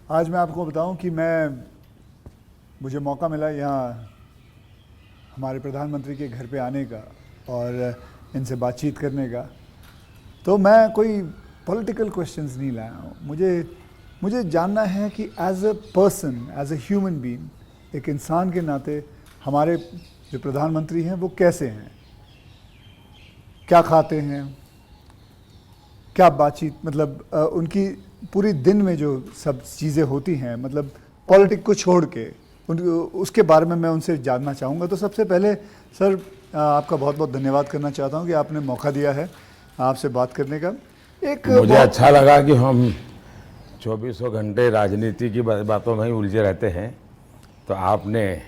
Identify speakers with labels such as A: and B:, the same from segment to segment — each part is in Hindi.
A: आज मैं आपको बताऊं कि मुझे मौका मिला यहाँ हमारे प्रधानमंत्री के घर पे आने का और इनसे बातचीत करने का। तो मैं कोई पॉलिटिकल क्वेश्चंस नहीं लाया हूँ। मुझे जानना है कि as a person, as a human being, एक इंसान के नाते हमारे जो प्रधानमंत्री हैं वो कैसे हैं, क्या खाते हैं, क्या बातचीत, मतलब उनकी पूरी दिन में जो सब चीज़ें होती हैं, मतलब पॉलिटिक्स को छोड़ के उसके बारे में मैं उनसे जानना चाहूँगा। तो सबसे पहले सर आपका बहुत बहुत धन्यवाद करना चाहता हूँ कि आपने मौका दिया है आपसे बात करने का।
B: मुझे अच्छा लगा कि हम 24 घंटे राजनीति की बातों में ही उलझे रहते हैं, तो आपने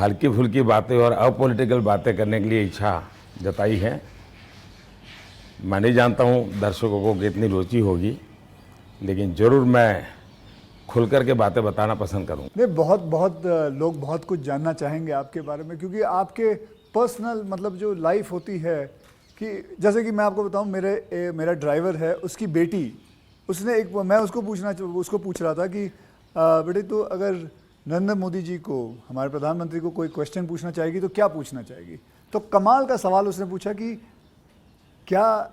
B: हल्की फुल्की बातें और अपॉलिटिकल बातें करने के लिए इच्छा जताई है। मैं नहीं जानता हूँ दर्शकों को कितनी रुचि होगी, लेकिन ज़रूर मैं खुल कर के बातें बताना पसंद करूँगा।
A: नहीं, बहुत लोग बहुत कुछ जानना चाहेंगे आपके बारे में, क्योंकि आपके पर्सनल मतलब जो लाइफ होती है, कि जैसे कि मैं आपको बताऊं, मेरा ड्राइवर है, उसकी बेटी, मैं उसको पूछ रहा था कि बेटे तो अगर नरेंद्र मोदी जी को, हमारे प्रधानमंत्री को कोई क्वेश्चन पूछना चाहेगी तो क्या पूछना चाहेगी। तो कमाल का सवाल उसने पूछा कि क्या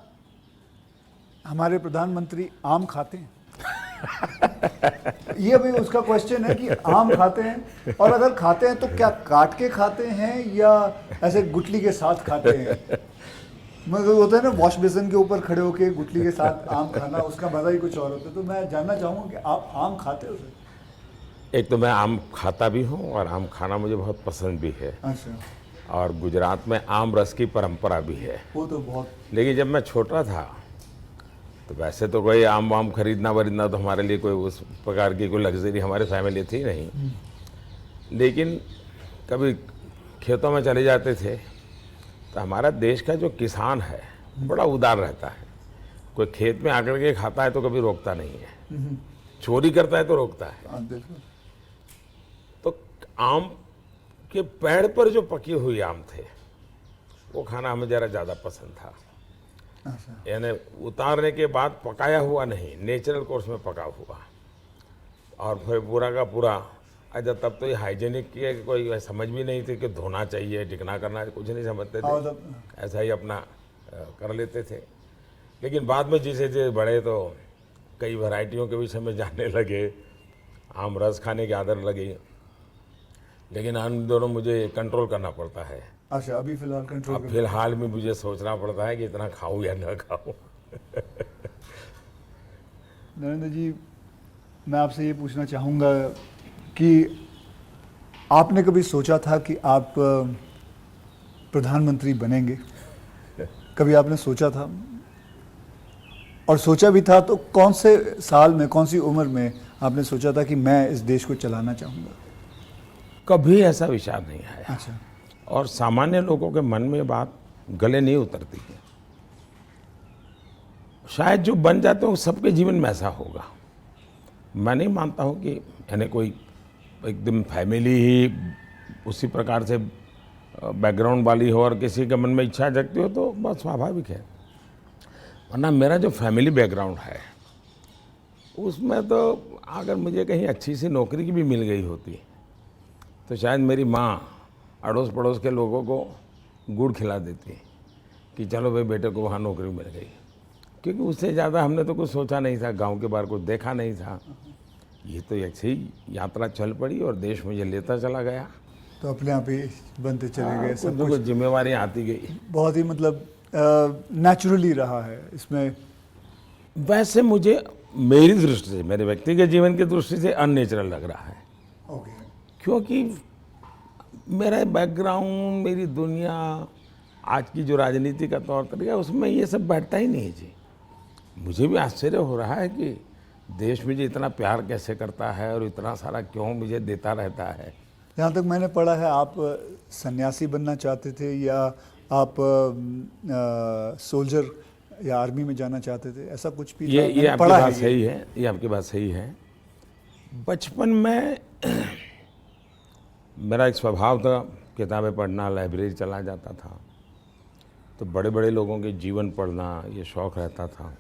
A: हमारे प्रधानमंत्री आम खाते हैं। ये भी उसका क्वेश्चन है कि आम खाते हैं, और अगर खाते हैं तो क्या काट के खाते हैं या ऐसे गुठली के साथ खाते हैं। मतलब होता है ना, वॉश बेसिन के ऊपर खड़े होके गुठली के साथ आम खाना, उसका मजा ही कुछ और होता है। तो मैं जानना चाहूँगा कि आप आम खाते हो सर।
B: एक तो मैं आम खाता भी हूँ और आम खाना मुझे बहुत पसंद भी है।
A: अच्छा।
B: और गुजरात में आम रस की परंपरा भी है।
A: वो तो बहुत।
B: लेकिन जब मैं छोटा था तो वैसे तो कोई आम वाम खरीदना वरीदना तो हमारे लिए कोई उस प्रकार की कोई लग्जरी हमारे फैमिली थी नहीं। लेकिन कभी खेतों में चले जाते थे तो हमारा देश का जो किसान है बड़ा उदार रहता है। कोई खेत में आकर के खाता है तो कभी रोकता नहीं है, चोरी करता है तो रोकता है। तो आम के पेड़ पर जो पके हुए आम थे वो खाना हमें ज़रा ज़्यादा पसंद था। यानी उतारने के बाद पकाया हुआ नहीं, नेचुरल कोर्स में पका हुआ, और फिर पूरा का पूरा। अच्छा, तब तो ये हाइजीनिक की कोई समझ भी नहीं थी कि धोना चाहिए, टिकना करना, कुछ नहीं समझते थे, ऐसा ही अपना कर लेते थे। लेकिन बाद में जैसे जैसे बड़े तो कई वैरायटियों के विषय में जानने लगे, आम रस खाने की आदत लगी। लेकिन इन दोनों मुझे कंट्रोल करना पड़ता है।
A: अच्छा, अभी फिलहाल कंट्रोल।
B: अब फिलहाल में मुझे सोचना पड़ता है कि इतना खाऊं या ना खाऊं।
A: नरेंद्र जी, मैं आपसे ये पूछना चाहूँगा कि आपने कभी सोचा था कि आप प्रधानमंत्री बनेंगे? कभी आपने सोचा था? और सोचा भी था तो कौन से साल में, कौन सी उम्र में आपने सोचा था कि मैं इस देश को चलाना चाहूँगा?
B: कभी ऐसा विचार नहीं आया।
A: अच्छा।
B: और सामान्य लोगों के मन में बात गले नहीं उतरती है। शायद जो बन जाते हो सबके जीवन में ऐसा होगा। मैं नहीं मानता हूँ कि यानी कोई एकदम फैमिली ही उसी प्रकार से बैकग्राउंड वाली हो और किसी के मन में इच्छा जगती हो तो बहुत स्वाभाविक है। वरना मेरा जो फैमिली बैकग्राउंड है उसमें तो अगर मुझे कहीं अच्छी सी नौकरी की भी मिल गई होती तो शायद मेरी माँ अड़ोस पड़ोस के लोगों को गुड़ खिला देती कि चलो भाई बेटे को वहाँ नौकरी मिल गई, क्योंकि उससे ज़्यादा हमने तो कुछ सोचा नहीं था, गांव के बाहर कुछ देखा नहीं था। ये तो ऐसे ही यात्रा चल पड़ी और देश मुझे लेता चला गया,
A: तो अपने आप ही बनते चले गए। सब
B: कुछ जिम्मेवारी आती गई।
A: बहुत ही मतलब नेचुरली रहा है इसमें।
B: वैसे मुझे मेरी दृष्टि से, मेरे व्यक्तिगत जीवन की दृष्टि से अननेचुरल लग रहा है।
A: ओके।
B: क्योंकि मेरा बैकग्राउंड, मेरी दुनिया, आज की जो राजनीति का तौर तरीका, उसमें ये सब बैठता ही नहीं जी। मुझे भी आश्चर्य हो रहा है कि देश मुझे इतना प्यार कैसे करता है और इतना सारा क्यों मुझे देता रहता है।
A: जहाँ तक मैंने पढ़ा है आप सन्यासी बनना चाहते थे, या आप सोल्जर या आर्मी में जाना चाहते थे, ऐसा कुछ भी?
B: ये आपकी बात सही है, ये आपकी बात सही है। बचपन में मेरा एक स्वभाव था किताबें पढ़ना, लाइब्रेरी चला जाता था, तो बड़े बड़े लोगों के जीवन पढ़ना ये शौक़ रहता था।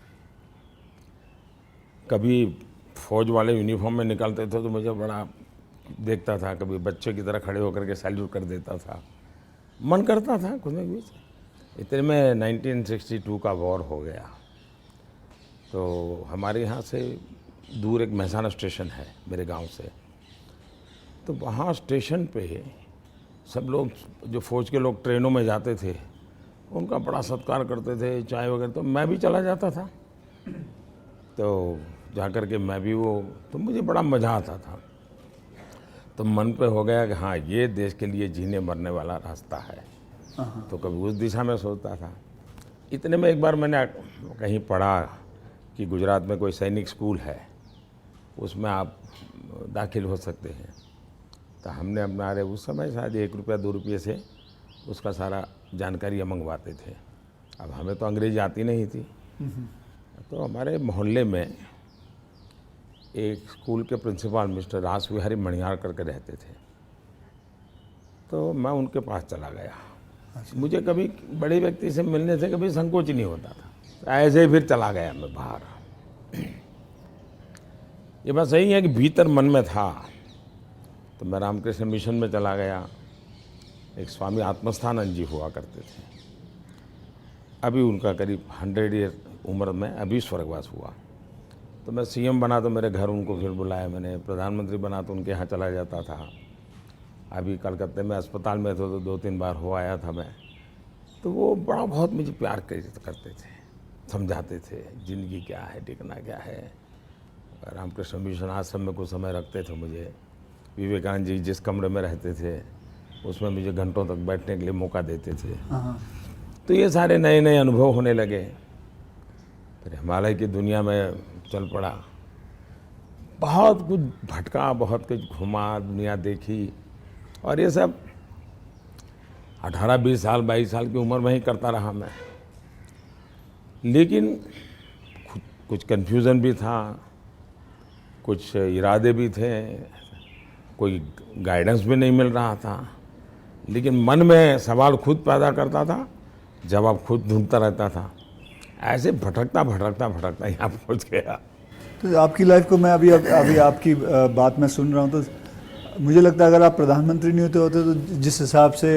B: कभी फौज वाले यूनिफॉर्म में निकलते थे तो मुझे बड़ा देखता था, कभी बच्चे की तरह खड़े होकर के सैल्यूट कर देता था, मन करता था कुछ न कुछ। इतने में 1962 का वॉर हो गया, तो हमारे यहाँ से दूर एक महसाना स्टेशन है मेरे गांव से, तो वहाँ स्टेशन पे सब लोग, जो फ़ौज के लोग ट्रेनों में जाते थे, उनका बड़ा सत्कार करते थे, चाय वगैरह, तो मैं भी चला जाता था। तो जा कर के मैं भी तो मुझे बड़ा मज़ा आता था। तो मन पे हो गया कि हाँ, ये देश के लिए जीने मरने वाला रास्ता है। तो कभी उस दिशा में सोचता था। इतने में एक बार मैंने कहीं पढ़ा कि गुजरात में कोई सैनिक स्कूल है, उसमें आप दाखिल हो सकते हैं। तो हमने अपना, अरे उस समय शायद 1 रुपया 2 रुपये से उसका सारा जानकारियाँ मंगवाते थे। अब हमें तो अंग्रेजी आती नहीं थी, तो हमारे मोहल्ले में एक स्कूल के प्रिंसिपल मिस्टर रास विहारी मणियार करके रहते थे, तो मैं उनके पास चला गया। मुझे कभी बड़े व्यक्ति से मिलने से कभी संकोच नहीं होता था, तो ऐसे ही फिर चला गया मैं बाहर। ये बात सही है कि भीतर मन में था, तो मैं रामकृष्ण मिशन में चला गया। एक स्वामी आत्मस्थानंद जी हुआ करते थे, अभी उनका करीब 100 ईयर उम्र में अभी स्वर्गवास हुआ। तो मैं सीएम बना तो मेरे घर उनको फिर बुलाया मैंने, प्रधानमंत्री बना तो उनके यहाँ चला जाता था। अभी कलकत्ते में अस्पताल में तो 2-3 बार हो आया था मैं। तो वो बड़ा बहुत मुझे प्यार करते थे, समझाते थे ज़िंदगी क्या है, टिकना क्या है। रामकृष्ण मिशन आश्रम में कुछ समय रखते थे मुझे। विवेकानंद जी जिस कमरे में रहते थे उसमें मुझे घंटों तक बैठने के लिए मौका देते थे। तो ये सारे नए नए अनुभव होने लगे। फिर हिमालय की दुनिया में चल पड़ा, बहुत कुछ भटका, बहुत कुछ घुमा, दुनिया देखी, और ये सब 18-20 साल 22 साल की उम्र में ही करता रहा मैं। लेकिन कुछ कन्फ्यूज़न भी था, कुछ इरादे भी थे, कोई गाइडेंस भी नहीं मिल रहा था, लेकिन मन में सवाल खुद पैदा करता था, जवाब खुद ढूंढता रहता था। ऐसे भटकता भटकता भटकता यहाँ पहुँच गया।
A: तो आपकी लाइफ को मैं अभी आपकी बात में सुन रहा हूँ, तो मुझे लगता है अगर आप प्रधानमंत्री नहीं होते तो जिस हिसाब से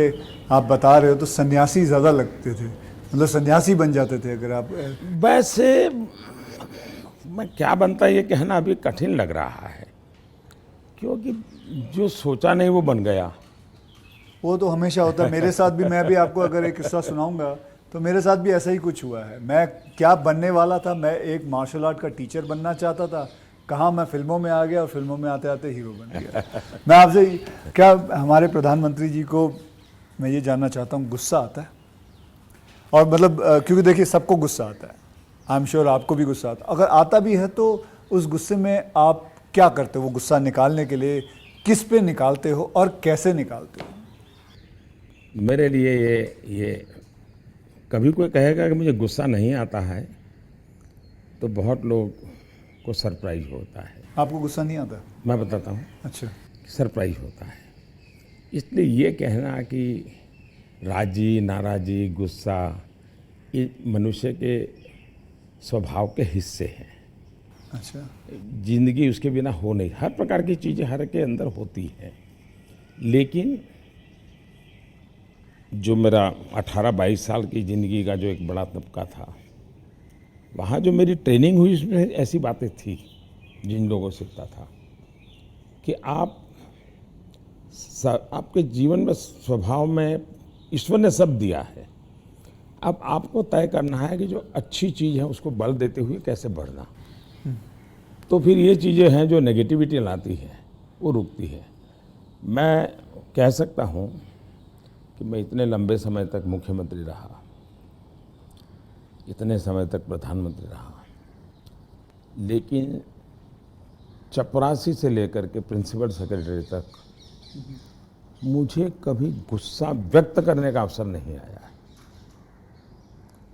A: आप बता रहे हो तो सन्यासी ज़्यादा लगते थे, मतलब सन्यासी बन जाते थे अगर आप।
B: वैसे मैं क्या बनता ये कहना अभी कठिन लग रहा है, क्योंकि जो सोचा नहीं वो बन गया।
A: वो तो हमेशा होता है, मेरे साथ भी। मैं भी आपको अगर एक किस्सा सुनाऊंगा तो मेरे साथ भी ऐसा ही कुछ हुआ है। मैं क्या बनने वाला था, मैं एक मार्शल आर्ट का टीचर बनना चाहता था, कहाँ मैं फिल्मों में आ गया और फिल्मों में आते आते हीरो बन गया। मैं आपसे क्या, हमारे प्रधानमंत्री जी को मैं ये जानना चाहता हूँ, गुस्सा आता है? और मतलब क्योंकि देखिए सबको गुस्सा आता है, आई एम श्योर आपको भी गुस्सा आता है। अगर आता भी है तो उस गुस्से में आप क्या करते हो? वो गुस्सा निकालने के लिए किस पे निकालते हो और कैसे निकालते हो?
B: मेरे लिए ये कभी कोई कहेगा कि मुझे गुस्सा नहीं आता है तो बहुत लोग को सरप्राइज होता है।
A: आपको गुस्सा नहीं आता?
B: मैं बताता हूँ।
A: अच्छा।
B: सरप्राइज होता है। इसलिए ये कहना कि राजी नाराजी गुस्सा ये मनुष्य के स्वभाव के हिस्से हैं।
A: अच्छा।
B: जिंदगी उसके बिना हो नहीं, हर प्रकार की चीज़ें हर के अंदर होती हैं। लेकिन जो मेरा 18-22 साल की ज़िंदगी का जो एक बड़ा तबका था, वहाँ जो मेरी ट्रेनिंग हुई उसमें ऐसी बातें थी जिन लोगों से सीखता था कि आपके जीवन में स्वभाव में ईश्वर ने सब दिया है। अब आपको तय करना है कि जो अच्छी चीज़ है उसको बल देते हुए कैसे बढ़ना। तो फिर ये चीज़ें हैं जो नेगेटिविटी लाती है वो रुकती है। मैं कह सकता हूँ कि मैं इतने लंबे समय तक मुख्यमंत्री रहा, इतने समय तक प्रधानमंत्री रहा, लेकिन चपरासी से लेकर के प्रिंसिपल सेक्रेटरी तक मुझे कभी गुस्सा व्यक्त करने का अवसर नहीं आया,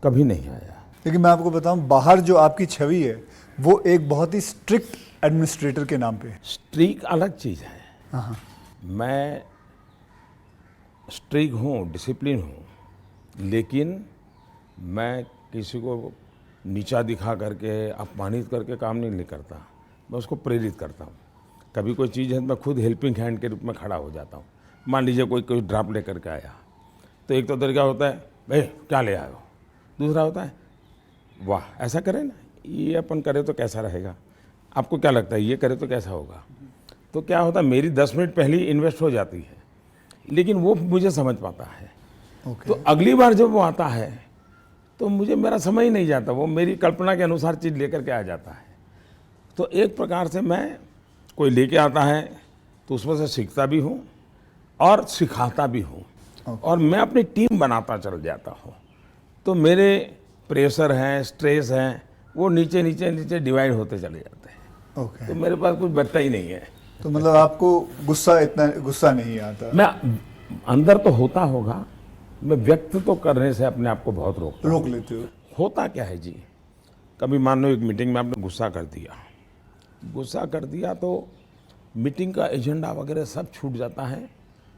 B: कभी नहीं आया।
A: लेकिन मैं आपको बताऊं, बाहर जो आपकी छवि है वो एक बहुत ही स्ट्रिक्ट एडमिनिस्ट्रेटर के नाम पे है।
B: स्ट्रिक्ट अलग चीज़ है।
A: हाँ।
B: मैं स्ट्रिक्ट हूँ, डिसिप्लिन हूँ, लेकिन मैं किसी को नीचा दिखा करके अपमानित करके काम नहीं करता। मैं उसको प्रेरित करता हूँ। कभी कोई चीज़ है तो मैं खुद हेल्पिंग हैंड के रूप में खड़ा हो जाता हूँ। मान लीजिए कोई ड्राफ्ट लेकर के आया, तो एक तो तरीका होता है भाई क्या ले आए हो, दूसरा होता है वाह ऐसा करें ना, ये अपन करें तो कैसा रहेगा, आपको क्या लगता है ये करे तो कैसा होगा। तो क्या होता है मेरी 10 मिनट पहले ही इन्वेस्ट हो जाती है, लेकिन वो मुझे समझ पाता है। तो अगली बार जब वो आता है तो मुझे मेरा समय ही नहीं जाता, वो मेरी कल्पना के अनुसार चीज़ लेकर के आ जाता है। तो एक प्रकार से मैं कोई लेके आता है तो उसमें से सीखता भी हूँ और सिखाता भी हूँ, और मैं अपनी टीम बनाता चल जाता हूँ। तो मेरे प्रेशर हैं, स्ट्रेस हैं, वो नीचे नीचे नीचे डिवाइड होते चले जाते हैं। तो मेरे पास कुछ बचता ही नहीं है।
A: तो मतलब आपको गुस्सा नहीं आता?
B: मैं अंदर तो होता होगा, मैं व्यक्त तो करने से अपने आप को बहुत रोक
A: लेते हो।
B: होता क्या है जी, कभी मान लो एक मीटिंग में आपने गुस्सा कर दिया तो मीटिंग का एजेंडा वगैरह सब छूट जाता है।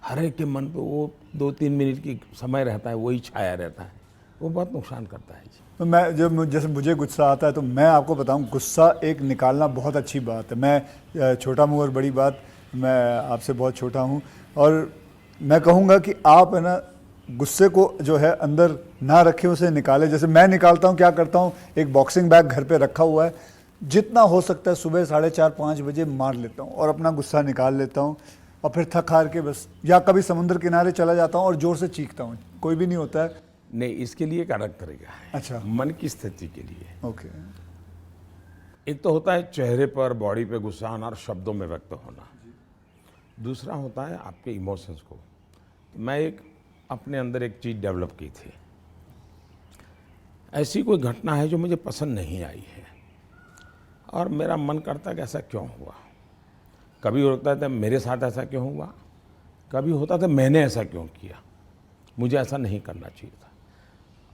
B: हर एक के मन पे वो 2-3 मिनट की समय रहता है, वही छाया रहता है, वो बहुत नुकसान करता है जी।
A: तो मैं जैसे मुझे गुस्सा आता है तो मैं आपको बताऊं, गुस्सा एक निकालना बहुत अच्छी बात है। मैं छोटा मुँह और बड़ी बात, मैं आपसे बहुत छोटा हूं, और मैं कहूँगा कि आप है ना गुस्से को जो है अंदर ना रखें, उसे निकालें। जैसे मैं निकालता हूँ, क्या करता हूँ, एक बॉक्सिंग बैग घर पे रखा हुआ है, जितना हो सकता है सुबह 4:30-5 बजे मार लेता हूँ और अपना गुस्सा निकाल लेता हूँ, और फिर थक हार के बस या कभी समुद्र किनारे चला जाता हूँ और जोर से चीखता हूँ, कोई भी नहीं होता है।
B: नहीं, इसके लिए एक अलग तरीका है।
A: अच्छा,
B: मन की स्थिति के लिए।
A: ओके।
B: एक तो होता है चेहरे पर, बॉडी पे गुस्सा आना और शब्दों में व्यक्त होना। दूसरा होता है आपके इमोशंस को। मैं अपने अंदर एक चीज़ डेवलप की थी, ऐसी कोई घटना है जो मुझे पसंद नहीं आई है और मेरा मन करता है कि ऐसा क्यों हुआ। कभी होता था मेरे साथ ऐसा क्यों हुआ, कभी होता था मैंने ऐसा क्यों किया, मुझे ऐसा नहीं करना चाहिए था।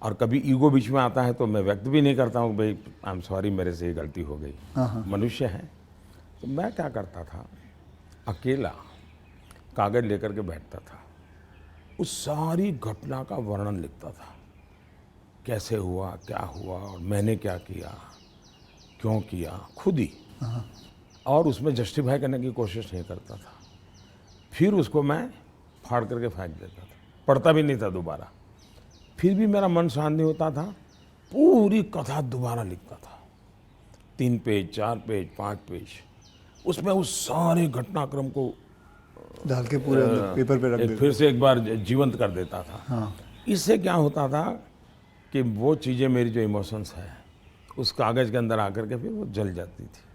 B: और कभी ईगो बीच में आता है तो मैं व्यक्त भी नहीं करता हूँ भाई आई एम सॉरी, मेरे से ये गलती हो गई, मनुष्य है। तो मैं क्या करता था, अकेला कागज़ लेकर के बैठता था, उस सारी घटना का वर्णन लिखता था, कैसे हुआ, क्या हुआ और मैंने क्या किया, क्यों किया, खुद ही। और उसमें जस्टिफाई करने की कोशिश नहीं करता था। फिर उसको मैं फाड़ करके फेंक देता था, पढ़ता भी नहीं था दोबारा। फिर भी मेरा मन शांत नहीं होता था, पूरी कथा दोबारा लिखता था, 3 पेज, 4 पेज, 5 पेज, उसमें उस सारे घटनाक्रम को
A: डाल के पूरे पेपर पे रख देता,
B: फिर से एक बार जीवंत कर देता था। इससे क्या होता था कि वो चीज़ें मेरी जो इमोशंस है उस कागज़ के अंदर आकर के फिर वो जल जाती थी।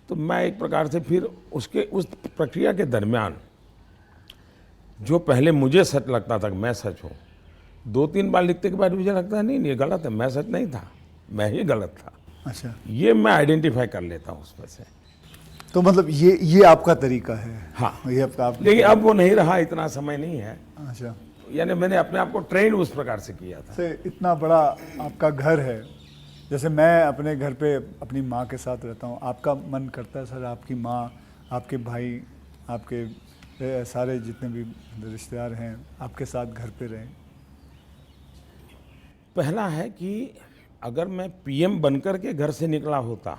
B: तो मैं एक प्रकार से फिर उस प्रक्रिया के दरमियान जो पहले मुझे सच लगता था कि मैं सच हूँ, 2-3 बार लिखने के बाद मुझे लगता है नहीं ये गलत है, मैं सच नहीं था, मैं ही गलत था।
A: अच्छा,
B: ये मैं आइडेंटिफाई कर लेता हूँ उसमें से।
A: तो मतलब ये आपका तरीका है?
B: हाँ,
A: ये आप
B: लेकिन अब वो नहीं रहा, इतना समय नहीं है।
A: अच्छा,
B: यानी मैंने अपने आप को ट्रेन उस प्रकार से किया था।
A: से इतना बड़ा आपका घर है, जैसे मैं अपने घर पे अपनी माँ के साथ रहता हूँ, आपका मन करता है सर आपकी माँ, आपके भाई, आपके सारे जितने भी रिश्तेदार हैं आपके साथ घर पे रहें?
B: पहला है कि अगर मैं पीएम बनकर के घर से निकला होता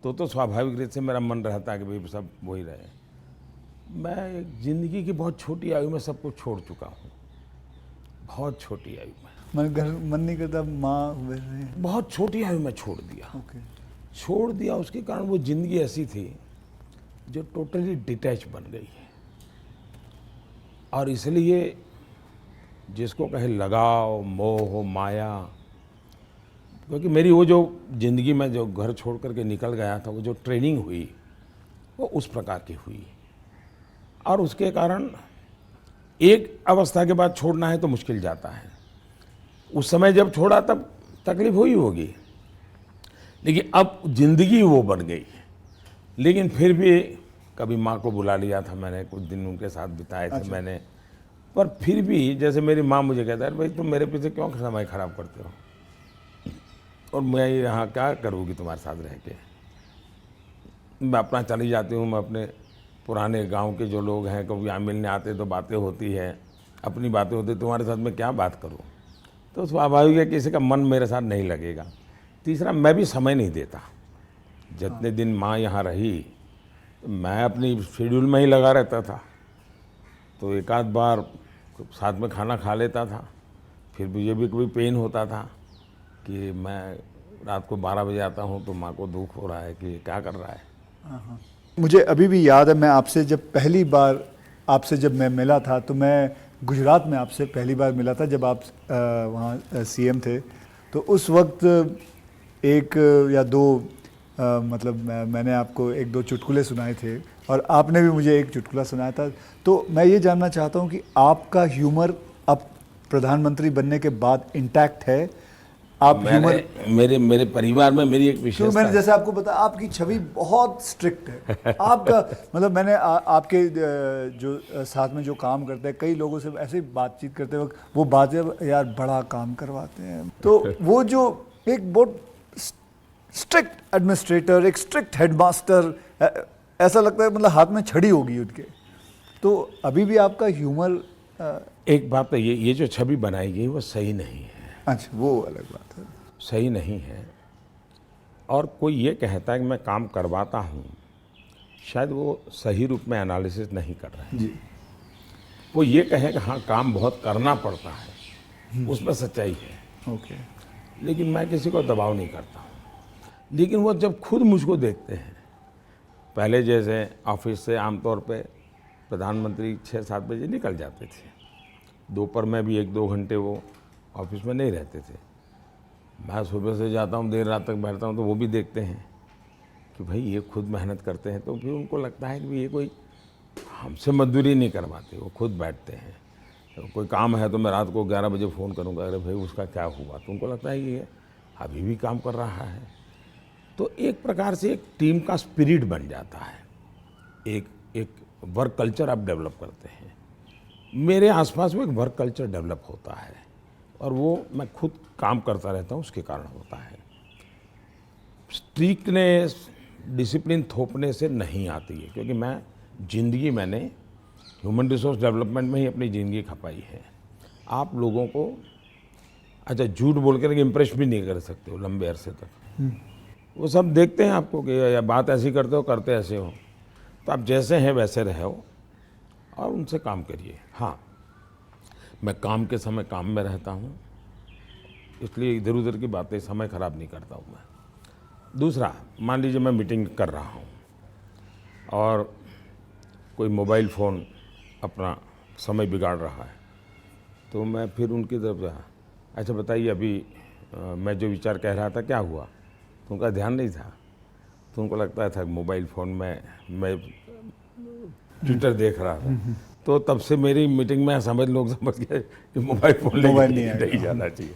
B: तो स्वाभाविक रूप से मेरा मन रहता है कि भाई सब वही रहे। मैं एक ज़िंदगी की बहुत छोटी आयु में सब कुछ छोड़ चुका हूँ, बहुत छोटी आयु में।
A: मन नहीं करता माँ?
B: बहुत छोटी आयु में छोड़ दिया।
A: ओके।
B: छोड़ दिया, उसके कारण वो ज़िंदगी ऐसी थी जो टोटली डिटैच बन गई है। और इसलिए जिसको कहे लगाव, मोह, माया, क्योंकि मेरी वो जो ज़िंदगी में जो घर छोड़ करके निकल गया था, वो जो ट्रेनिंग हुई वो उस प्रकार की हुई। और उसके कारण एक अवस्था के बाद छोड़ना है तो मुश्किल जाता है। उस समय जब छोड़ा तब तकलीफ हुई होगी, लेकिन अब ज़िंदगी वो बन गई। लेकिन फिर भी कभी माँ को बुला लिया था मैंने, कुछ दिन उनके साथ बिताए थे। अच्छा। मैंने, पर फिर भी जैसे मेरी माँ मुझे कहता है भाई तुम मेरे पीछे क्यों समय ख़राब करते हो, और मैं यहाँ क्या करूँगी तुम्हारे साथ रह के। मैं अपना चली जाती हूँ, मैं अपने पुराने गांव के जो लोग हैं कभी यहाँ मिलने आते तो बातें होती है, अपनी बातें होती, तुम्हारे साथ मैं क्या बात करूँ। तो स्वाभाविक है किसी का मन मेरे साथ नहीं लगेगा। तीसरा, मैं भी समय नहीं देता जितने दिन माँ यहाँ रही तो मैं अपनी शेड्यूल में ही लगा रहता था, तो एक आध बार साथ में खाना खा लेता था। फिर मुझे भी कभी पेन होता था कि मैं रात को 12 बजे आता हूँ तो माँ को दुख हो रहा है कि क्या कर रहा है।
A: मुझे अभी भी याद है, मैं आपसे जब पहली बार आपसे जब मैं मिला था तो मैं गुजरात में आपसे पहली बार मिला था जब आप वहाँ सीएम थे। तो उस वक्त एक या दो मतलब मैंने आपको एक दो चुटकुले सुनाए थे और आपने भी मुझे एक चुटकुला सुनाया था। तो मैं ये जानना चाहता हूँ कि आपका ह्यूमर अब प्रधानमंत्री बनने के बाद इंटैक्ट है? आप ह्यूमर
B: मेरे परिवार में मेरी एक
A: क्यों,
B: विशेषता
A: मैंने
B: है।
A: जैसे आपको बताया आपकी छवि बहुत स्ट्रिक्ट है। आपका मतलब मैंने आपके जो साथ में जो काम करते हैं कई लोगों से ऐसे ही बातचीत करते वक्त वो बातें यार बड़ा काम करवाते हैं, तो वो जो एक बहुत स्ट्रिक्ट एडमिनिस्ट्रेटर, एक स्ट्रिक्ट हेडमास्टर, ऐसा लगता है मतलब हाथ में छड़ी होगी उनके। तो अभी भी आपका ह्यूमर
B: एक बात तो ये जो छवि बनाई गई वो सही नहीं है।
A: अच्छा, वो अलग बात है।
B: सही नहीं है। और कोई ये कहता है कि मैं काम करवाता हूँ, शायद वो सही रूप में एनालिसिस नहीं कर रहे हैं।
A: जी,
B: वो ये कहे कि हाँ काम बहुत करना पड़ता है, उसमें सच्चाई है।
A: ओके।
B: लेकिन मैं किसी को दबाव नहीं करता हूँ। लेकिन वो जब खुद मुझको देखते हैं, पहले जैसे ऑफिस से आमतौर पे प्रधानमंत्री 6-7 बजे निकल जाते थे, दोपहर में भी 1-2 घंटे वो ऑफिस में नहीं रहते थे। मैं सुबह से जाता हूँ, देर रात तक बैठता हूँ, तो वो भी देखते हैं कि भाई ये खुद मेहनत करते हैं। तो फिर उनको लगता है कि ये कोई हमसे मजदूरी नहीं करवाते, वो खुद बैठते हैं। तो कोई काम है तो मैं रात को 11 बजे फ़ोन करूँगा, अरे भाई उसका क्या हुआ, तो उनको लगता है कि ये अभी भी काम कर रहा है। तो एक प्रकार से एक टीम का स्पिरिट बन जाता है, एक वर्क कल्चर आप डेवलप करते हैं। मेरे आसपास वो एक वर्क कल्चर डेवलप होता है और वो मैं खुद काम करता रहता हूँ, उसके कारण होता है। स्ट्रिक्टनेस, डिसिप्लिन थोपने से नहीं आती है, क्योंकि मैंने ह्यूमन रिसोर्स डेवलपमेंट में ही अपनी ज़िंदगी खपाई है। आप लोगों को अच्छा झूठ बोल कर इम्प्रेस भी नहीं कर सकते हो लंबे अरसे तक। वो सब देखते हैं आपको कि या बात ऐसी करते हो, करते ऐसे हो। तो आप जैसे हैं वैसे रहो और उनसे काम करिए। हाँ, मैं काम के समय काम में रहता हूँ, इसलिए इधर उधर की बातें समय ख़राब नहीं करता हूँ मैं। दूसरा, मान लीजिए मैं मीटिंग कर रहा हूँ और कोई मोबाइल फ़ोन अपना समय बिगाड़ रहा है, तो मैं फिर उनकी तरफ जा, अच्छा बताइए अभी मैं जो विचार कह रहा था क्या हुआ, तो उनका ध्यान नहीं था। तो उनको लगता था मोबाइल फ़ोन में मैं ट्विटर देख रहा था। तो तब से मेरी मीटिंग में लोग समझ गए कि मोबाइल फ़ोन नहीं जाना चाहिए।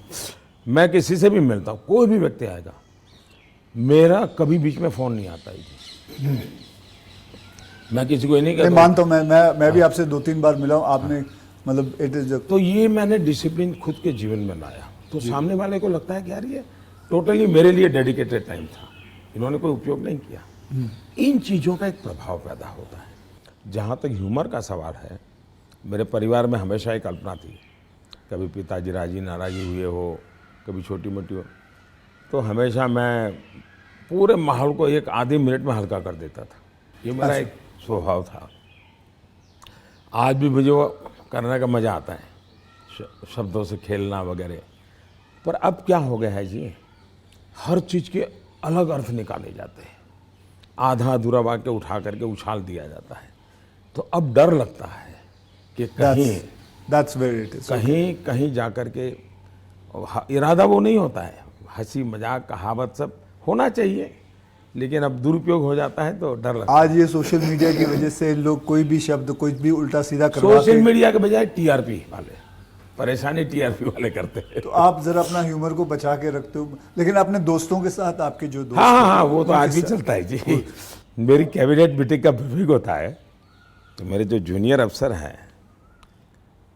B: मैं किसी से भी मिलता हूँ, कोई भी व्यक्ति आएगा, मेरा कभी बीच में फ़ोन नहीं आता है जी। मैं किसी को नहीं कहता।
A: मानता हूँ, मैं भी आपसे 2-3 बार मिला हूँ, आपने मतलब इट इज।
B: तो ये मैंने डिसिप्लिन खुद के जीवन में लाया, तो सामने वाले को लगता है कि यार ये टोटली मेरे लिए डेडिकेटेड टाइम था, इन्होंने कोई उपयोग नहीं किया। इन चीज़ों का एक प्रभाव पैदा होता है। जहाँ तक ह्यूमर का सवाल है, मेरे परिवार में हमेशा एक कल्पना थी, कभी पिताजी राजी नाराज़ी हुए हो, कभी छोटी मोटी हो, तो हमेशा मैं पूरे माहौल को एक आधे मिनट में हल्का कर देता था। ये मेरा एक स्वभाव था। आज भी मुझे वो करने का मज़ा आता है, शब्दों से खेलना वगैरह। पर अब क्या हो गया है जी, हर चीज़ के अलग अर्थ निकाले जाते हैं, आधा अधूरा वाक्य उठा करके उछाल दिया जाता है। तो अब डर लगता है कि कहीं जा कर के, इरादा वो नहीं होता है, हंसी मजाक कहावत सब होना चाहिए, लेकिन अब दुरुपयोग हो जाता है तो डर लगता है।
A: आज ये सोशल मीडिया की वजह से लोग कोई भी शब्द कुछ भी उल्टा सीधा करवाते हैं।
B: सोशल मीडिया के बजाय टीआरपी वाले, परेशानी टीआरपी वाले करते हैं।
A: तो आप जरा अपना ह्यूमर को बचा के रखते हो, लेकिन अपने दोस्तों के साथ आपके जो दोस्त
B: हाँ, वो तो आज भी चलता है जी। मेरी कैबिनेट मीटिंग का ब्रीफिंग होता है, तो मेरे जो जूनियर अफसर हैं,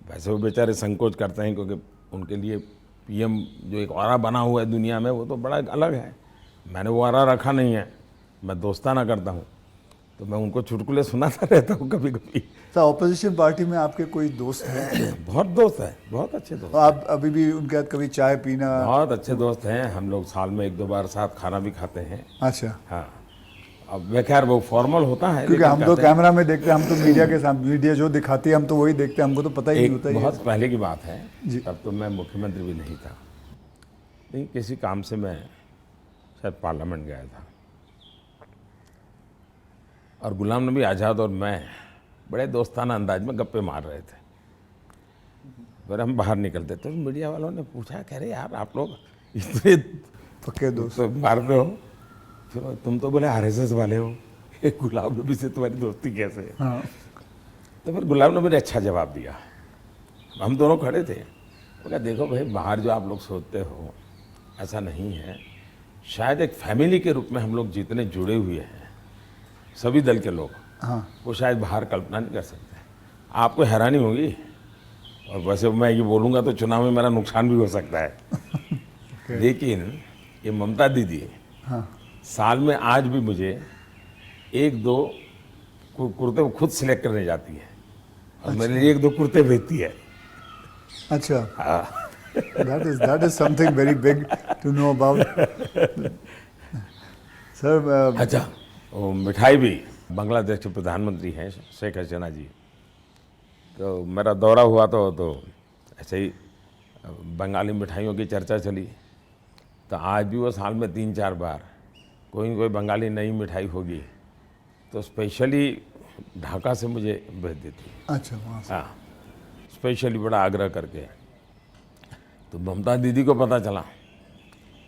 B: वैसे वो बेचारे संकोच करते हैं, क्योंकि उनके लिए पीएम जो एक ऑरा बना हुआ है दुनिया में, वो तो बड़ा अलग है। मैंने वो ऑरा रखा नहीं है, मैं दोस्ताना करता हूँ, तो मैं उनको चुटकुले सुनाता रहता हूँ कभी कभी।
A: तो ऑपोजिशन पार्टी में आपके कोई दोस्त हैं?
B: बहुत दोस्त हैं, बहुत अच्छे दोस्त।
A: आप अभी भी उनके साथ कभी चाय पीना?
B: बहुत अच्छे दोस्त हैं, हम लोग साल में 1-2 बार साथ खाना भी खाते हैं।
A: अच्छा।
B: हाँ, अब वे खैर वो फॉर्मल होता है,
A: क्योंकि
B: लेकिन
A: हम तो
B: कहते हैं-
A: कैमरा में देखते हैं, हम तो मीडिया के सामने, मीडिया जो दिखाती है हम तो वही देखते हैं, हमको तो पता ही नहीं
B: एक
A: होता ये।
B: बहुत पहले की बात है,
A: जी।
B: तब तो मैं मुख्यमंत्री भी नहीं था, लेकिन किसी काम से मैं शायद पार्लियामेंट गया था और गुलाम नबी आज़ाद और मैं बड़े दोस्ताना अंदाज में गप्पे मार रहे थे। फिर हम बाहर निकलते तो मीडिया वालों ने पूछा, कह रहे यार आप लोग इतने
A: पक्के दोस्त।
B: तो मारते हो, फिर तुम तो बोले आरएसएस वाले हो, एक गुलाम नबी से तुम्हारी दोस्ती कैसे है?
A: हाँ।
B: तो फिर गुलाम नबी ने अच्छा जवाब दिया। हम दोनों खड़े थे, वो कहा देखो भाई, बाहर जो आप लोग सोचते हो ऐसा नहीं है, शायद एक फैमिली के रूप में हम लोग जितने जुड़े हुए हैं सभी दल के लोग,
A: हाँ।
B: वो शायद बाहर कल्पना नहीं कर सकते। आपको हैरानी होगी, और वैसे मैं ये बोलूँगा तो चुनाव में मेरा नुकसान भी हो सकता है लेकिन ये ममता दीदी
A: हाँ।
B: साल में आज भी मुझे एक दो कुर्ते खुद सिलेक्ट करने जाती है और मेरे लिए एक दो कुर्ते भेजती है।
A: अच्छा,
B: हाँ।
A: that is something very big to know about. Sir,
B: अच्छा, वो मिठाई भी बांग्लादेश के प्रधानमंत्री हैं शेख हसीना जी, तो मेरा दौरा हुआ तो ऐसे ही बंगाली मिठाइयों की चर्चा चली, तो आज भी वो साल में 3-4 बार कोई न कोई बंगाली नई मिठाई होगी तो स्पेशली ढाका से मुझे भेज देती।
A: अच्छा, वहाँ से।
B: हाँ, स्पेशली बड़ा आग्रह करके। तो ममता दीदी को पता चला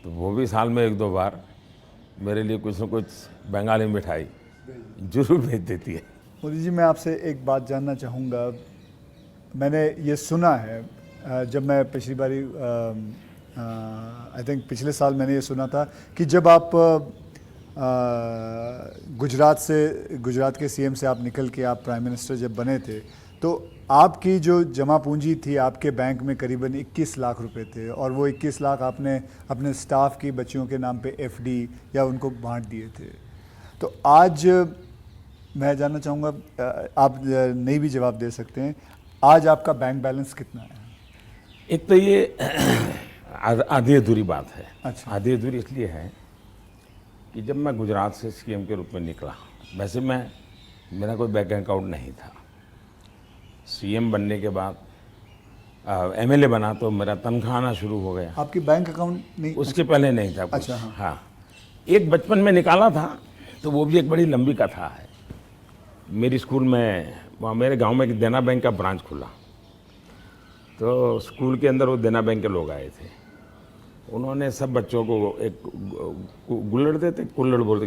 B: तो वो भी साल में 1-2 बार मेरे लिए कुछ न कुछ बंगाली मिठाई जरूर भेज देती है।
A: मोदी जी, मैं आपसे एक बात जानना चाहूँगा। मैंने ये सुना है, जब मैं पिछली बारी आई थिंक पिछले साल मैंने ये सुना था कि जब आप गुजरात के सीएम से आप निकल के आप प्राइम मिनिस्टर जब बने थे, तो आपकी जो जमा पूंजी थी आपके बैंक में करीबन 21 लाख रुपए थे, और वो 21 लाख आपने अपने स्टाफ की बच्चियों के नाम पे एफडी या उनको बांट दिए थे। तो आज मैं जानना चाहूँगा, आप नहीं भी जवाब दे सकते हैं, आज आपका बैंक बैलेंस कितना है?
B: एक तो ये आधी अधूरी बात है।
A: अच्छा।
B: आधी अधूरी इसलिए है कि जब मैं गुजरात से सीएम के रूप में निकला, वैसे मेरा कोई बैंक अकाउंट नहीं था। सीएम बनने के बाद एमएलए बना तो मेरा तनख्वाह आना शुरू हो गया।
A: आपकी बैंक अकाउंट नहीं?
B: उसके पहले नहीं था कुछ।
A: अच्छा, हाँ।
B: हाँ, एक बचपन में निकाला था, तो वो भी एक बड़ी लंबी कथा है। मेरी स्कूल में, वहाँ मेरे गांव में एक देना बैंक का ब्रांच खुला, तो स्कूल के अंदर वो देना बैंक के लोग आए थे। उन्होंने सब बच्चों को एक गुल्लड़ देते, कुल्लड़ बोलते,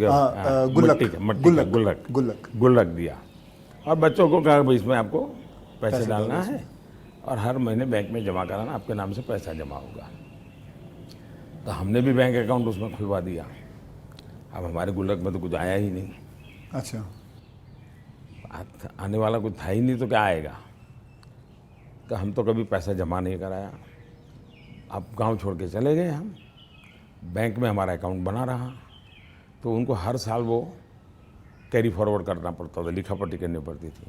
B: गुल्लक दिया, और बच्चों को कहा भाई इसमें आपको पैसे डालना है और हर महीने बैंक में जमा कराना, आपके नाम से पैसा जमा होगा। तो हमने भी बैंक अकाउंट उसमें खुलवा दिया। अब हमारे गुल्लक में तो कुछ आया ही नहीं।
A: अच्छा।
B: आने वाला कुछ था ही नहीं, तो क्या आएगा? तो हम तो कभी पैसा जमा नहीं कराया। अब गांव छोड़ के चले गए हम, बैंक में हमारा अकाउंट बना रहा, तो उनको हर साल वो कैरी फॉरवर्ड करना पड़ता था, लिखापट्टी करनी पड़ती थी।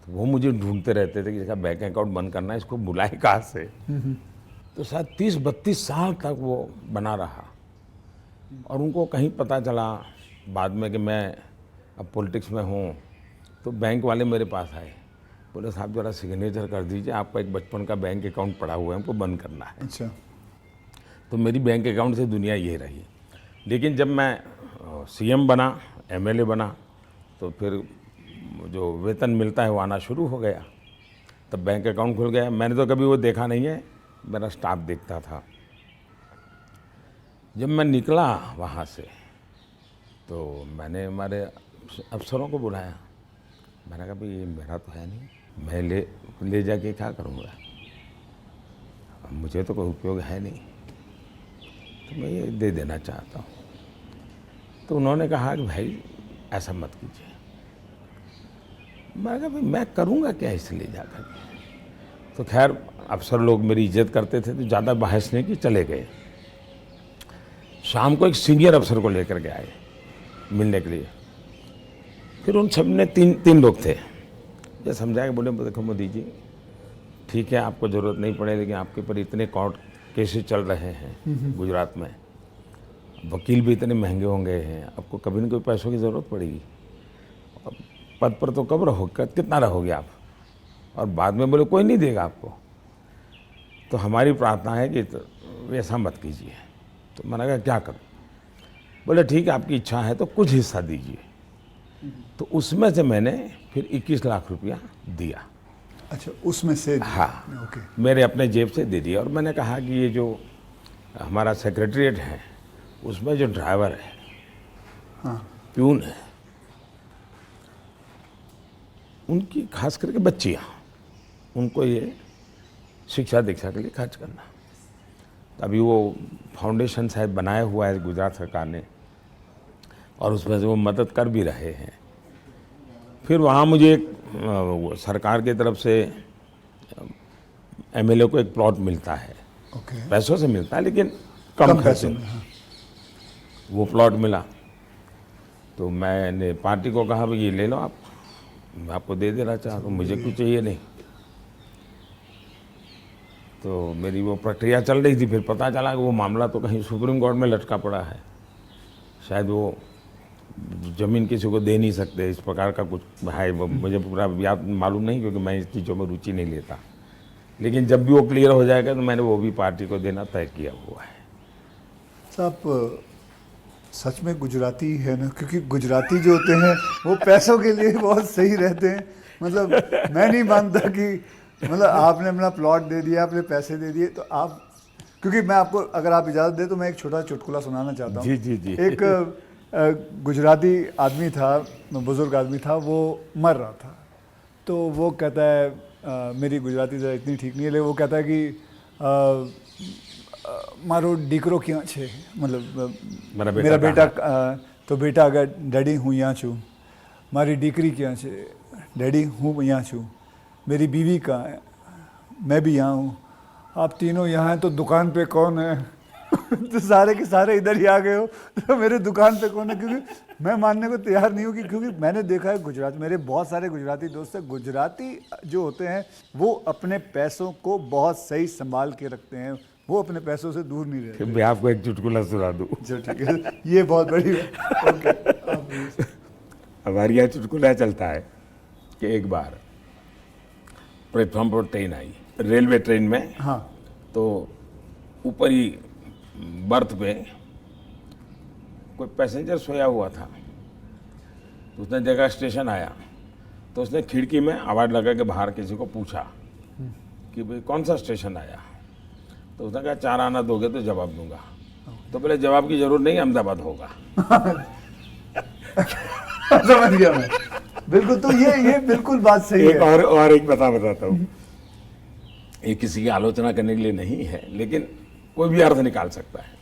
B: तो वो मुझे ढूंढते रहते थे कि इसका बैंक अकाउंट बंद करना है, इसको बुलाए कहाँ से। तो शायद 30-32 साल तक वो बना रहा, और उनको कहीं पता चला बाद में कि मैं अब पॉलिटिक्स में हूँ, तो बैंक वाले मेरे पास आए, बोले साहब जरा सिग्नेचर कर दीजिए, आपका एक बचपन का बैंक अकाउंट पड़ा हुआ है, हमको बंद करना है।
A: अच्छा।
B: तो मेरी बैंक अकाउंट से दुनिया ये रही। लेकिन जब मैं सीएम बना, एमएलए बना, तो फिर जो वेतन मिलता है वो आना शुरू हो गया, तब बैंक अकाउंट खुल गया। मैंने तो कभी वो देखा नहीं है, मेरा स्टाफ देखता था। जब मैं निकला वहाँ से, तो मैंने हमारे अफसरों को बुलाया, मैंने कहा भाई ये मेरा तो है नहीं, मैं ले जाके क्या करूँगा, मुझे तो कोई उपयोग है नहीं, तो मैं ये दे देना चाहता हूँ। तो उन्होंने कहा कि भाई ऐसा मत कीजिए। मैंने कहा भाई मैं करूँगा क्या इसे ले जाकर के। तो खैर अफसर लोग मेरी इज्जत करते थे, तो ज़्यादा बहस नहीं की, चले गए। शाम को एक सीनियर अफसर को लेकर के आए मिलने के लिए। फिर उन सब ने तीन लोग थे, ये समझाया, बोले देखो मोदी जी, ठीक है आपको ज़रूरत नहीं पड़े, लेकिन आपके ऊपर इतने कोर्ट केसेस चल रहे हैं गुजरात में, वकील भी इतने महंगे होंगे हैं, आपको कभी न कभी पैसों की ज़रूरत पड़ेगी। और पद पर तो कब रहोगे, कितना रहोगे आप, और बाद में बोले कोई नहीं देगा आपको। तो हमारी प्रार्थना है कि तो ऐसा मत कीजिए। तो मैंने कहा क्या करूं? बोले ठीक है, आपकी इच्छा है तो कुछ हिस्सा दीजिए। तो उसमें से मैंने फिर 21 लाख रुपया दिया।
A: अच्छा, उसमें से?
B: हाँ,
A: ओके।
B: मेरे अपने जेब से दे दिया। और मैंने कहा कि ये जो हमारा सेक्रेटरीट है उसमें जो ड्राइवर है,
A: हाँ,
B: प्यून है, उनकी खास करके बच्चियाँ, उनको ये शिक्षा दीक्षा के लिए खर्च करना। अभी वो फाउंडेशन शायद बनाया हुआ है गुजरात सरकार ने, और उसमें से वो मदद कर भी रहे हैं। फिर वहाँ मुझे एक सरकार की तरफ से एमएलए को एक प्लॉट मिलता है,
A: ओके।
B: पैसों से मिलता है लेकिन कम खर्चे में।
A: हाँ।
B: वो प्लॉट मिला तो मैंने पार्टी को कहा भाई ये ले लो आप, मैं आपको दे देना चाहता हूँ, मुझे कुछ चाहिए नहीं। तो मेरी वो प्रक्रिया चल रही थी। फिर पता चला कि वो मामला तो कहीं सुप्रीम कोर्ट में लटका पड़ा है, शायद वो ज़मीन किसी को दे नहीं सकते, इस प्रकार का कुछ है। मुझे पूरा याद मालूम नहीं क्योंकि मैं इस चीज़ों में रुचि नहीं लेता। लेकिन जब भी वो क्लियर हो जाएगा तो मैंने वो भी पार्टी को देना तय किया हुआ है।
A: साहब सच में गुजराती है ना, क्योंकि गुजराती जो होते हैं वो पैसों के लिए बहुत सही रहते हैं। मतलब मैं नहीं मानता कि मतलब आपने अपना प्लॉट दे दिया, आपने पैसे दे दिए, तो आप, क्योंकि मैं आपको अगर आप इजाज़त दें तो मैं एक छोटा चुटकुला सुनाना चाहता हूँ।
B: जी जी जी।
A: एक गुजराती आदमी था, बुज़ुर्ग आदमी था, वो मर रहा था। तो वो कहता है मेरी गुजराती ज़रा इतनी ठीक नहीं है, लेकिन वो कहता है कि मारो दीकरो क्यों छे, मतलब मेरा बेटा तो बेटा अगर डैडी हूँ यहाँ छूँ, मारी दीकरी क्या छे, डैडी हूँ यहाँ छूँ, मेरी बीवी कहाँ है, मैं भी यहाँ हूँ, आप तीनों यहाँ हैं तो दुकान पे कौन है? तो सारे के सारे इधर ही आ गए हो, तो मेरे दुकान पे कौन है? क्योंकि मैं मानने को तैयार नहीं हूँ कि, क्योंकि मैंने देखा है गुजरात, मेरे बहुत सारे गुजराती दोस्त हैं, गुजराती जो होते हैं वो अपने पैसों को बहुत सही संभाल के रखते हैं, वो अपने पैसों से दूर नहीं रहते।
B: मैं आपको एक चुटकुला सुना दूँ।
A: जो ठीक है, ये बहुत बड़ी है। ओके।
B: हमारे यहाँ चुटकुला चलता है कि एक बार प्लेटफॉर्म पर ट्रेन आई, रेलवे ट्रेन में।
A: हाँ।
B: तो ऊपर ही बर्थ पे कोई पैसेंजर सोया हुआ था। तो उसने देखा स्टेशन आया, तो उसने खिड़की में आवाज़ लगा के बाहर किसी को पूछा कि भाई कौन सा स्टेशन आया। तो उसने कहा 4 आना दोगे तो जवाब दूंगा। तो बोले जवाब की जरूरत नहीं, अहमदाबाद होगा।
A: समझ गया मैं, बिल्कुल। तो ये बिल्कुल बात सही
B: एक
A: है।
B: और एक बताता हूँ, ये किसी की आलोचना करने के लिए नहीं है, लेकिन कोई भी अर्थ निकाल सकता है,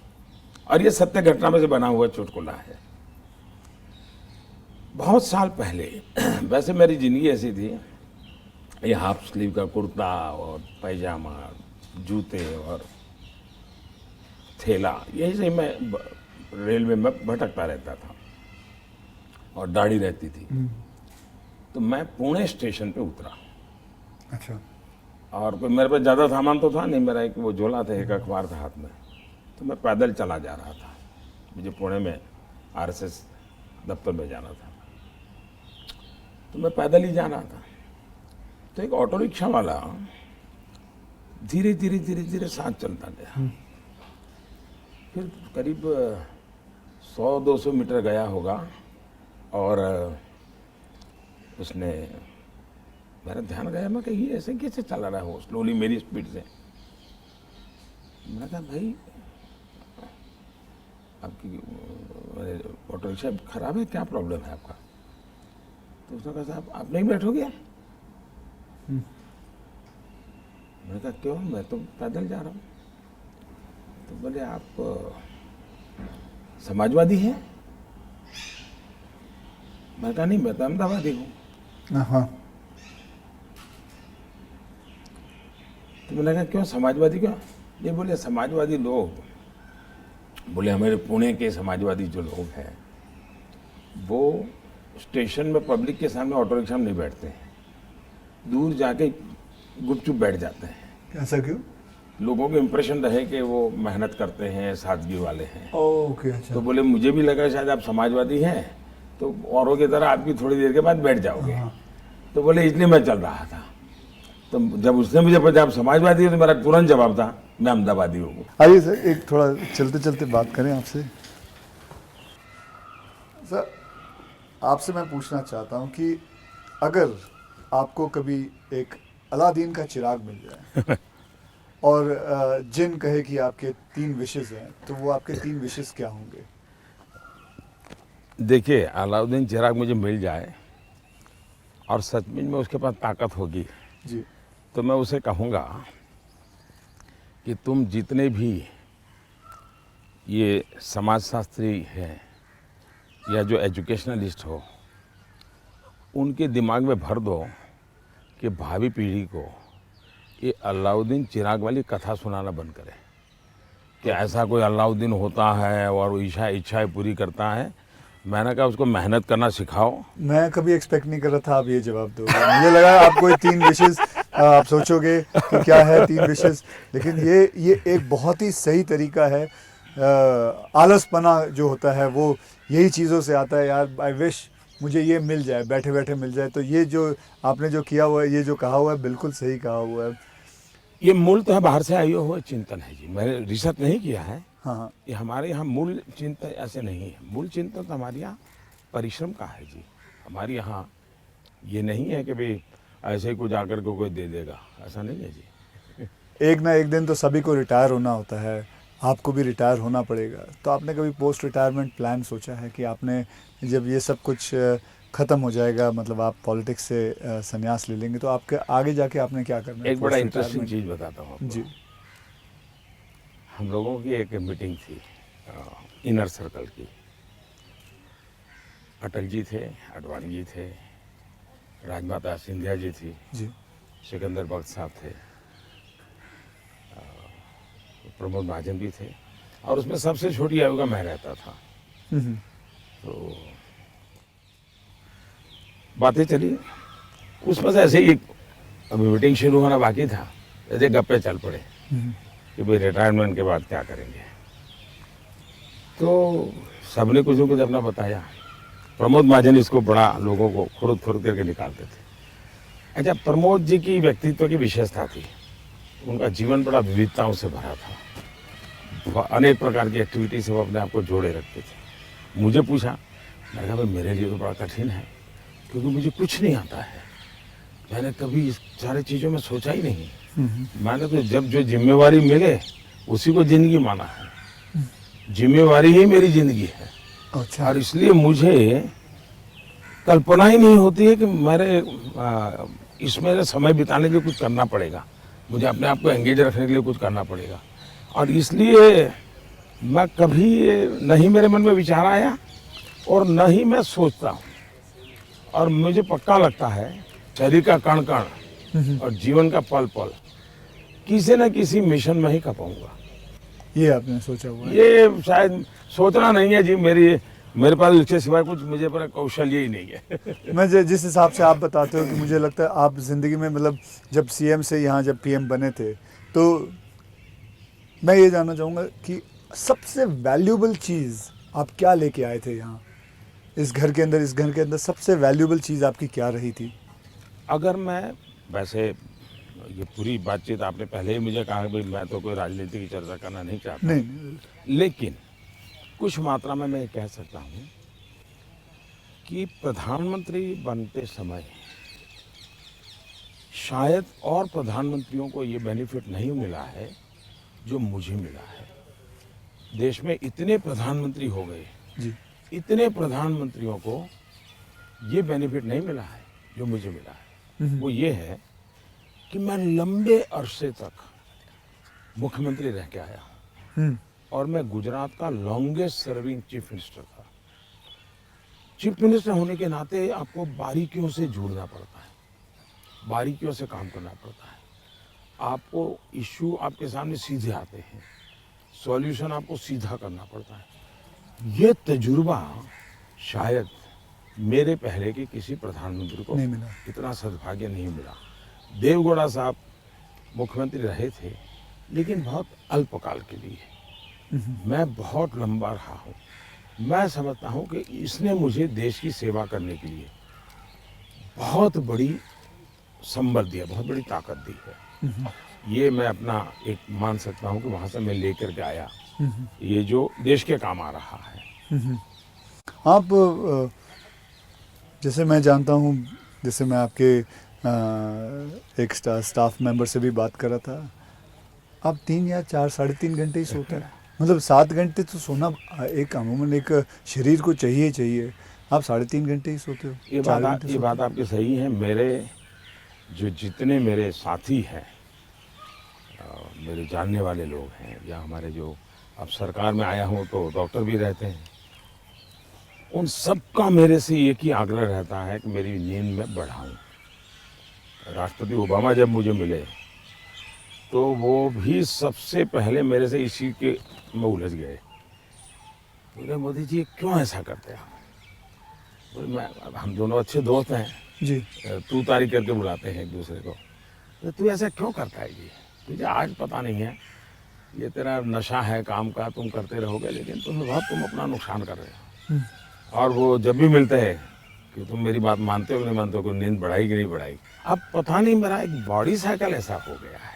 B: और ये सत्य घटना में से बना हुआ चुटकुला है। बहुत साल पहले, वैसे मेरी जिंदगी ऐसी थी, ये हाफ स्लीव का कुर्ता और पैजामा, जूते और थैला, यही से मैं रेलवे में भटकता रहता था, और दाढ़ी रहती थी। तो मैं पुणे स्टेशन पे उतरा।
A: अच्छा।
B: और कोई मेरे पास ज़्यादा सामान तो था नहीं, मेरा एक वो झोला था, एक अखबार था हाथ में। तो मैं पैदल चला जा रहा था, मुझे पुणे में आरएसएस दफ्तर में जाना था। तो मैं पैदल ही जा रहा था, तो एक ऑटो रिक्शा वाला धीरे धीरे धीरे धीरे साथ चलता गया। फिर करीब 100-200 मीटर गया होगा, और उसने, मेरा ध्यान गया, मैं कहीं ऐसे कैसे चला रहा हो स्लोली मेरी स्पीड से। मैंने कहा भाई आपकी ऑटो रिक्शा खराब है, क्या प्रॉब्लम है आपका? तो उसने कहा साहब आप नहीं बैठोगे? मैंने कहा क्यों, मैं तो पैदल जा रहा हूँ। तो बोले आप समाजवादी हैं? मैं कहा नहीं, मैं तो अहमदाबादी हूँ।
A: हाँ।
B: तो मैंने कहा क्यों समाजवादी क्यों? ये बोले समाजवादी लोग, बोले हमारे पुणे के समाजवादी जो लोग हैं वो स्टेशन में पब्लिक के सामने ऑटो रिक्शा में नहीं बैठते हैं, दूर जाके गुपचुप बैठ जाते हैं।
A: ऐसा क्यों?
B: लोगों को इम्प्रेशन रहे कि वो मेहनत करते हैं, सादगी वाले हैं।
A: ओके, अच्छा।
B: तो बोले मुझे भी लगा शायद आप समाजवादी हैं, तो औरों की तरह आप भी थोड़ी देर के बाद बैठ जाओगे। तो बोले इसलिए मैं चल रहा था। तो जब उसने मुझे पूछा आप समाजवादी हो, तो मेरा तुरंत जवाब था मैं अहमदाबादी हूँ।
A: आइए सर, एक थोड़ा चलते चलते बात करें आपसे। सर, आपसे मैं पूछना चाहता हूँ कि अगर आपको कभी एक अलादीन का चिराग मिल जाए और जिन कहे कि आपके 3 विशेस हैं, तो वो आपके 3 विशेस क्या होंगे?
B: देखिए, अलाउद्दीन चिराग मुझे मिल जाए और सचमुच में उसके पास ताकत होगी,
A: जी।
B: तो मैं उसे कहूँगा कि तुम जितने भी ये समाजशास्त्री हैं या जो एजुकेशनलिस्ट हो, उनके दिमाग में भर दो कि भावी पीढ़ी को ये अलाउद्दीन चिराग वाली कथा सुनाना बंद करें कि ऐसा कोई अलाउद्दीन होता है और वो इच्छाएं पूरी करता है। मैंने कहा उसको मेहनत करना सिखाओ।
A: मैं कभी एक्सपेक्ट नहीं कर रहा था आप ये जवाब दोगे। मुझे लगा आप कोई 3 विशेस आप सोचोगे कि क्या है 3 विशेस, लेकिन ये एक बहुत ही सही तरीका है। आलसपना जो होता है वो यही चीज़ों से आता है। यार, आई विश मुझे ये मिल जाए, बैठे बैठे मिल जाए। तो ये जो आपने जो किया हुआ है, ये जो कहा हुआ है, बिल्कुल सही कहा हुआ है।
B: ये मूलतः बाहर से आया हुआ चिंतन है जी, मैंने रिसर्च नहीं किया है।
A: हाँ हाँ,
B: ये हमारे यहाँ मूल चिंतन ऐसे नहीं है। मूल चिंतन तो हमारे यहाँ परिश्रम का है जी। हमारे यहाँ ये नहीं है कि भाई ऐसे ही कुछ आकर के कोई दे देगा, ऐसा नहीं है जी।
A: एक ना एक दिन तो सभी को रिटायर होना होता है, आपको भी रिटायर होना पड़ेगा। तो आपने कभी पोस्ट रिटायरमेंट प्लान सोचा है कि आपने जब ये सब कुछ ख़त्म हो जाएगा, मतलब आप पॉलिटिक्स से संन्यास ले लेंगे, तो आपके आगे जाके आपने क्या करना है?
B: एक बड़ा
A: पोस्ट
B: इंटरेस्टिंग
A: रिटायरमेंट?
B: चीज़ बताता हूँ आपको।
A: जी।
B: हम लोगों की एक मीटिंग थी इनर सर्कल की। अटल जी थे, आडवाणी जी थे, राजमाता सिंधिया जी थी,
A: जी।
B: सिकंदर भगत साहब थे, प्रमोद महाजन भी थे, और उसमें सबसे छोटी आयु का मैं रहता था। तो बातें चली, उसमें से ऐसे ही अभी मीटिंग शुरू होना बाकी था, ऐसे गप्पे चल पड़े कि भाई रिटायरमेंट के बाद क्या करेंगे। तो सबने कुछ न कुछ अपना बताया। प्रमोद महाजन इसको बड़ा लोगों को खुद करके निकालते थे। अच्छा, प्रमोद जी की व्यक्तित्व की विशेषता थी, उनका जीवन बड़ा विविधताओं से भरा था। अनेक प्रकार की एक्टिविटी से वो अपने आप को जोड़े रखते थे। मुझे पूछा, मैंने कहा भाई मेरे लिए तो बड़ा कठिन है, क्योंकि मुझे कुछ नहीं आता है। मैंने कभी इस सारी चीज़ों में सोचा ही नहीं। मैंने तो जब जो जिम्मेवारी मिले उसी को जिंदगी माना है। जिम्मेवारी ही मेरी जिंदगी है।
A: अच्छा।
B: और इसलिए मुझे कल्पना ही नहीं होती है कि मेरे इसमें समय बिताने के लिए कुछ करना पड़ेगा, मुझे अपने आप को एंगेज रखने के लिए कुछ करना पड़ेगा। और इसलिए मैं कभी नहीं मेरे मन में विचार आया और न ही मैं सोचता हूँ। और मुझे पक्का लगता है शरीर का कण कण और जीवन का पल पल किसी न किसी मिशन में ही खपाऊंगा।
A: ये आपने सोचा हुआ है?
B: ये शायद सोचना नहीं है जी, मेरे पास इसके सिवाय कुछ मुझे पर कौशल्य ही नहीं है।
A: मैं जिस हिसाब से आप बताते हो कि मुझे लगता है आप ज़िंदगी में, मतलब जब सीएम से यहाँ जब पीएम बने थे, तो मैं ये जानना चाहूँगा कि सबसे वैल्यूबल चीज़ आप क्या लेके आए थे यहाँ इस घर के अंदर? इस घर के अंदर सबसे वैल्यूबल चीज़ आपकी क्या रही थी?
B: अगर मैं, वैसे ये पूरी बातचीत आपने पहले ही मुझे कहा कि मैं तो कोई राजनीति की चर्चा करना नहीं चाहता,
A: नहीं।
B: लेकिन कुछ मात्रा में मैं कह सकता हूँ कि प्रधानमंत्री बनते समय शायद और प्रधानमंत्रियों को ये बेनिफिट नहीं मिला है जो मुझे मिला है। देश में इतने प्रधानमंत्री हो गए,
A: जी।
B: इतने प्रधानमंत्रियों को ये बेनिफिट नहीं मिला है जो मुझे मिला है। वो ये है कि मैं लंबे अरसे तक मुख्यमंत्री रह के आया हूँ और मैं गुजरात का लॉन्गेस्ट सर्विंग चीफ मिनिस्टर था। चीफ मिनिस्टर होने के नाते आपको बारीकियों से जुड़ना पड़ता है, बारीकियों से काम करना पड़ता है। आपको इश्यू आपके सामने सीधे आते हैं, सॉल्यूशन आपको सीधा करना पड़ता है। ये तजुर्बा शायद मेरे पहले के किसी प्रधानमंत्री को
A: नहीं मिला।
B: इतना सद्भाग्य नहीं मिला। देवगौड़ा साहब मुख्यमंत्री रहे थे, लेकिन बहुत अल्पकाल के लिए। मैं बहुत लंबा रहा हूँ। मैं समझता हूँ कि इसने मुझे देश की सेवा करने के लिए बहुत बड़ी संबल दिया, बहुत बड़ी ताकत दी है। ये मैं अपना एक मान सकता हूँ कि वहाँ से मैं लेकर के आया, ये जो देश के काम आ रहा है।
A: आप जैसे मैं जानता हूँ, जैसे मैं आपके एक स्टाफ मेंबर से भी बात कर रहा था, आप 3 या 4 साढ़े 3 घंटे ही सोते हैं। मतलब 7 घंटे तो सोना एक अमूमन एक शरीर को चाहिए चाहिए, आप 3.5 घंटे ही सोते हो।
B: ये
A: 4 घंटे
B: ये
A: सोते
B: बात आपकी सही है। मेरे जो जितने मेरे साथी हैं, मेरे जानने वाले लोग हैं, या हमारे जो अब सरकार में आया हूँ तो डॉक्टर भी रहते हैं, उन सबका मेरे से एक ही आग्रह रहता है कि मेरी नींद में बढ़ाऊं। राष्ट्रपति ओबामा जब मुझे मिले तो वो भी सबसे पहले मेरे से इसी के में उलझ गए। बोले मोदी जी क्यों ऐसा करते हैं? बोले मैं, हम दोनों अच्छे दोस्त हैं
A: जी।
B: तू तारी करके बुलाते हैं एक दूसरे को। तो तू ऐसा क्यों करता है जी? तुझे आज पता नहीं है, ये तेरा नशा है काम का, तुम करते रहोगे लेकिन तुम अपना नुकसान कर रहे हो। और वो जब भी मिलते हैं कि तुम मेरी बात मानते हो कि नहीं मानते हो, कि नींद बढ़ाई कि नहीं बढ़ाई। अब पता नहीं मेरा एक बॉडी साइकिल ऐसा हो गया है।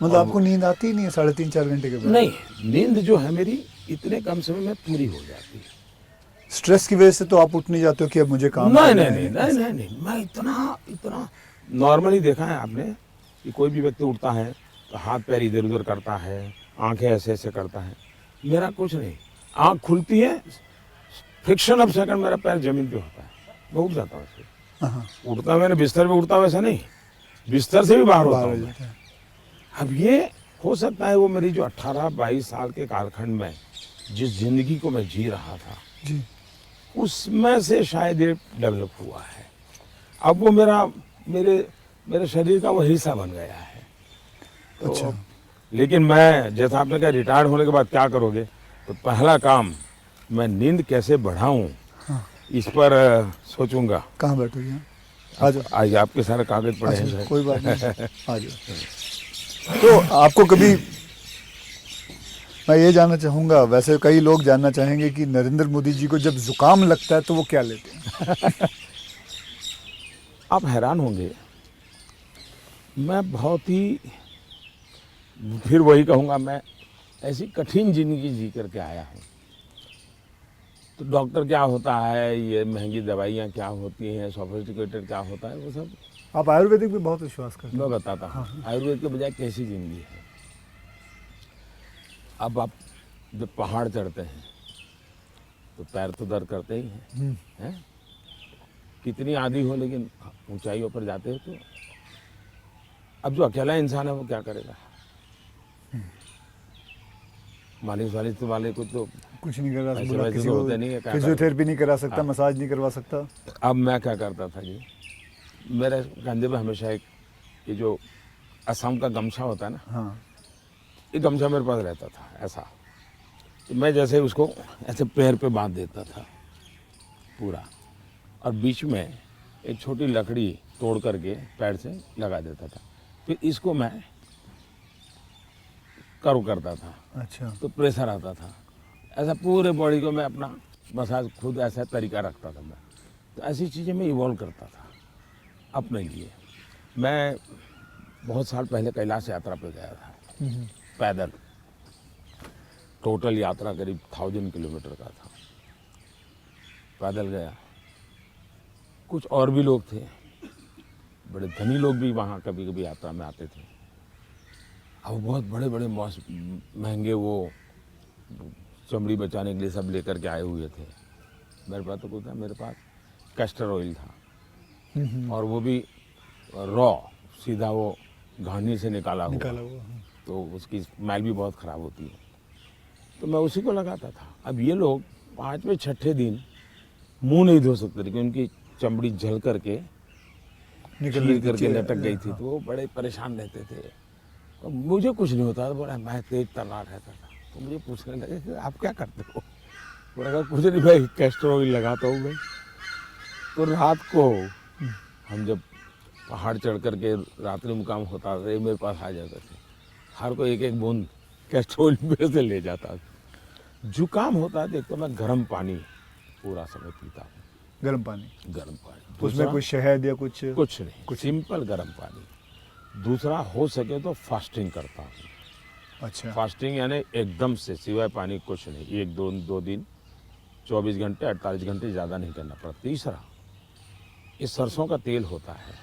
A: मतलब आपको नींद आती ही नहीं है 3.5-4 घंटे के बाद?
B: नहीं, नींद जो है मेरी इतने कम समय में पूरी हो जाती है।
A: स्ट्रेस की वजह से तो आप उठ नहीं जाते हो कि अब मुझे काम
B: नहीं
A: करना
B: नहीं
A: है?
B: नहीं नहीं नहीं, मैं इतना नॉर्मली देखा है आपने कि कोई भी व्यक्ति उठता है तो हाथ पैर इधर उधर करता है, आंखें ऐसे ऐसे करता है। मेरा कुछ नहीं, आंख खुलती है, फ्रिक्शन ऑफ सेकंड मेरा पैर जमीन पे होता है, मैं उठ जाता हूँ उससे।
A: हाँ,
B: उठता मैंने बिस्तर पे उठता वैसा नहीं, बिस्तर से भी बाहर होता
A: बाहर हो
B: हूँ मैं।
A: जाता है।
B: अब ये हो सकता है वो मेरी जो 18-22 साल के कालखंड में जिस जिंदगी को मैं जी रहा था
A: जी।
B: उसमें से शायद ये डेवलप हुआ है। अब वो मेरे शरीर का वो हिस्सा बन गया है। तो
A: अच्छा।
B: लेकिन मैं, जैसा आपने कहा रिटायर्ड होने के बाद क्या करोगे, तो पहला काम मैं नींद कैसे बढ़ाऊं,
A: हाँ।
B: इस पर सोचूंगा।
A: कहाँ बैठोगे यहाँ? आ जाओ।
B: आज आपके सारे कागज पड़े हैं
A: अच्छा,
B: शायद।
A: कोई बात नहीं, आ जाओ। तो आपको कभी, मैं ये जानना चाहूँगा, वैसे कई लोग जानना चाहेंगे कि नरेंद्र मोदी जी को जब जुकाम लगता है तो वो क्या लेते हैं?
B: आप हैरान होंगे, मैं बहुत ही, फिर वही कहूँगा, मैं ऐसी कठिन जिंदगी जी करके आया हूँ। तो डॉक्टर क्या होता है, ये महंगी दवाइयाँ क्या होती हैं, सोफिस्टिकेटेड क्या होता है, वो सब
A: आप आयुर्वेदिक पे बहुत विश्वास करते
B: मैं
A: हैं?
B: बताता हूँ। आयुर्वेद के बजाय कैसी जिंदगी है। अब आप जब पहाड़ चढ़ते हैं तो पैर तो दर्द करते ही हैं, कितनी आदि हो, लेकिन ऊंचाइयों पर जाते हो तो अब जो अकेला इंसान है वो क्या करेगा? मालिश वालिश वाले को तो
A: कुछ नहीं कर
B: ऐसे
A: बोला,
B: वैसे
A: किसी
B: तो
A: को
B: होते नहीं है, क्या
A: फिजियोथेरेपी नहीं करा सकता,
B: हाँ।
A: मसाज नहीं करवा सकता।
B: अब मैं क्या करता था जी, मेरे कंधे पे हमेशा एक ये जो असम का गमछा होता है ना,
A: हाँ।
B: ये गमछा मेरे पास रहता था ऐसा। तो मैं जैसे उसको ऐसे पैर पे बांध देता था पूरा, और बीच में एक छोटी लकड़ी तोड़ करके पैर से लगा देता था। फिर इसको मैं कर्व करता था,
A: अच्छा।
B: तो प्रेशर आता था। ऐसा पूरे बॉडी को मैं अपना मसाज खुद ऐसा तरीका रखता था मैं। तो ऐसी चीज़ें मैं इवॉल्व करता था अपने लिए। मैं बहुत साल पहले कैलाश यात्रा पे गया था पैदल। टोटल यात्रा करीब 1000 किलोमीटर का था, पैदल गया। कुछ और भी लोग थे, बड़े धनी लोग भी वहाँ कभी कभी यात्रा में आते थे। अब बहुत बड़े बड़े महंगे वो चमड़ी बचाने के लिए सब लेकर के आए हुए थे। मेरे पास तो कुछ था, मेरे पास कैस्टर ऑयल था, और वो भी रॉ, सीधा वो घानी से निकाला हुआ। तो उसकी स्मेल भी बहुत ख़राब होती है, तो मैं उसी को लगाता था। अब ये लोग 5वें-6ठे दिन मुंह नहीं धो सकते थे क्योंकि उनकी चमड़ी जल करके चीर करके लटक गई थी। तो वो बड़े परेशान रहते थे। तो मुझे कुछ नहीं होता था, बड़ा मैं तेज तर्रार रहता था। तो मुझे पूछने लगे कि आप क्या करते हो? बोला कहा कुछ नहीं भाई, कैस्टर ऑयल लगाता हूँ मैं। तो रात को हम जब पहाड़ चढ़ करके रात्रि मुकाम होता था, ये मेरे पास आ जाते थे। हर कोई एक एक बूंद कैस्ट्रोल में से ले जाता था। जुकाम होता है देख तो मैं गर्म पानी पूरा समय पीता हूँ,
A: गर्म पानी,
B: गर्म पानी।
A: उसमें
B: दूसरा,
A: कोई शहद या कुछ?
B: कुछ नहीं, सिंपल गर्म पानी। दूसरा, हो सके तो फास्टिंग करता हूँ।
A: अच्छा,
B: फास्टिंग यानी एकदम से सिवाय पानी कुछ नहीं, एक दो दिन 24 घंटे 48 घंटे ज़्यादा नहीं करना पड़ता। तीसरा, ये सरसों का तेल होता है,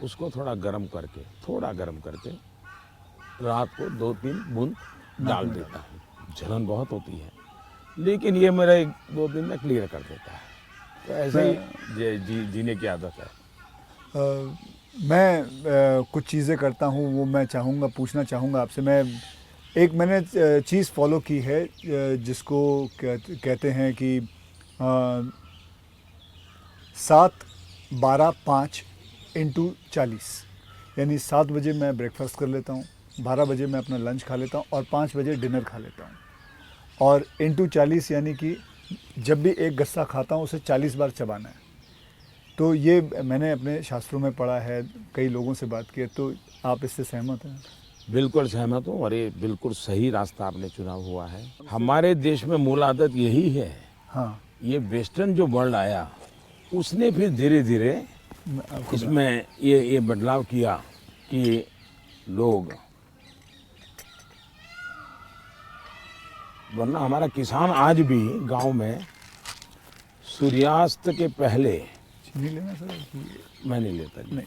B: उसको थोड़ा गर्म करके रात को 2-3 बूंद डाल देता हूँ। जलन बहुत होती है, लेकिन ये मेरा 1-2 दिन में क्लियर कर देता है। तो ऐसे ही जीने की आदत है।
A: मैं कुछ चीज़ें करता हूँ, वो मैं पूछना चाहूँगा आपसे। मैंने चीज़ फॉलो की है जिसको कहते हैं कि 7-12-5 × 40, यानी 7 बजे मैं ब्रेकफास्ट कर लेता हूँ, 12 बजे मैं अपना लंच खा लेता हूँ और 5 बजे डिनर खा लेता हूँ। और × 40 यानी कि जब भी एक गस्सा खाता हूँ उसे 40 बार चबाना है। तो ये मैंने अपने शास्त्रों में पढ़ा है, कई लोगों से बात की है, तो आप इससे सहमत हैं?
B: बिल्कुल सहमत हूँ, और ये बिल्कुल सही रास्ता आपने चुना हुआ है। हमारे देश में मूल आदत यही है।
A: हाँ,
B: ये वेस्टर्न जो वर्ल्ड आया, उसने फिर धीरे धीरे इसमें ये बदलाव किया कि लोग, वरना हमारा किसान आज भी गांव में सूर्यास्त के पहले,
A: नहीं लेना सर?
B: मैं नहीं लेता जी,
A: नहीं,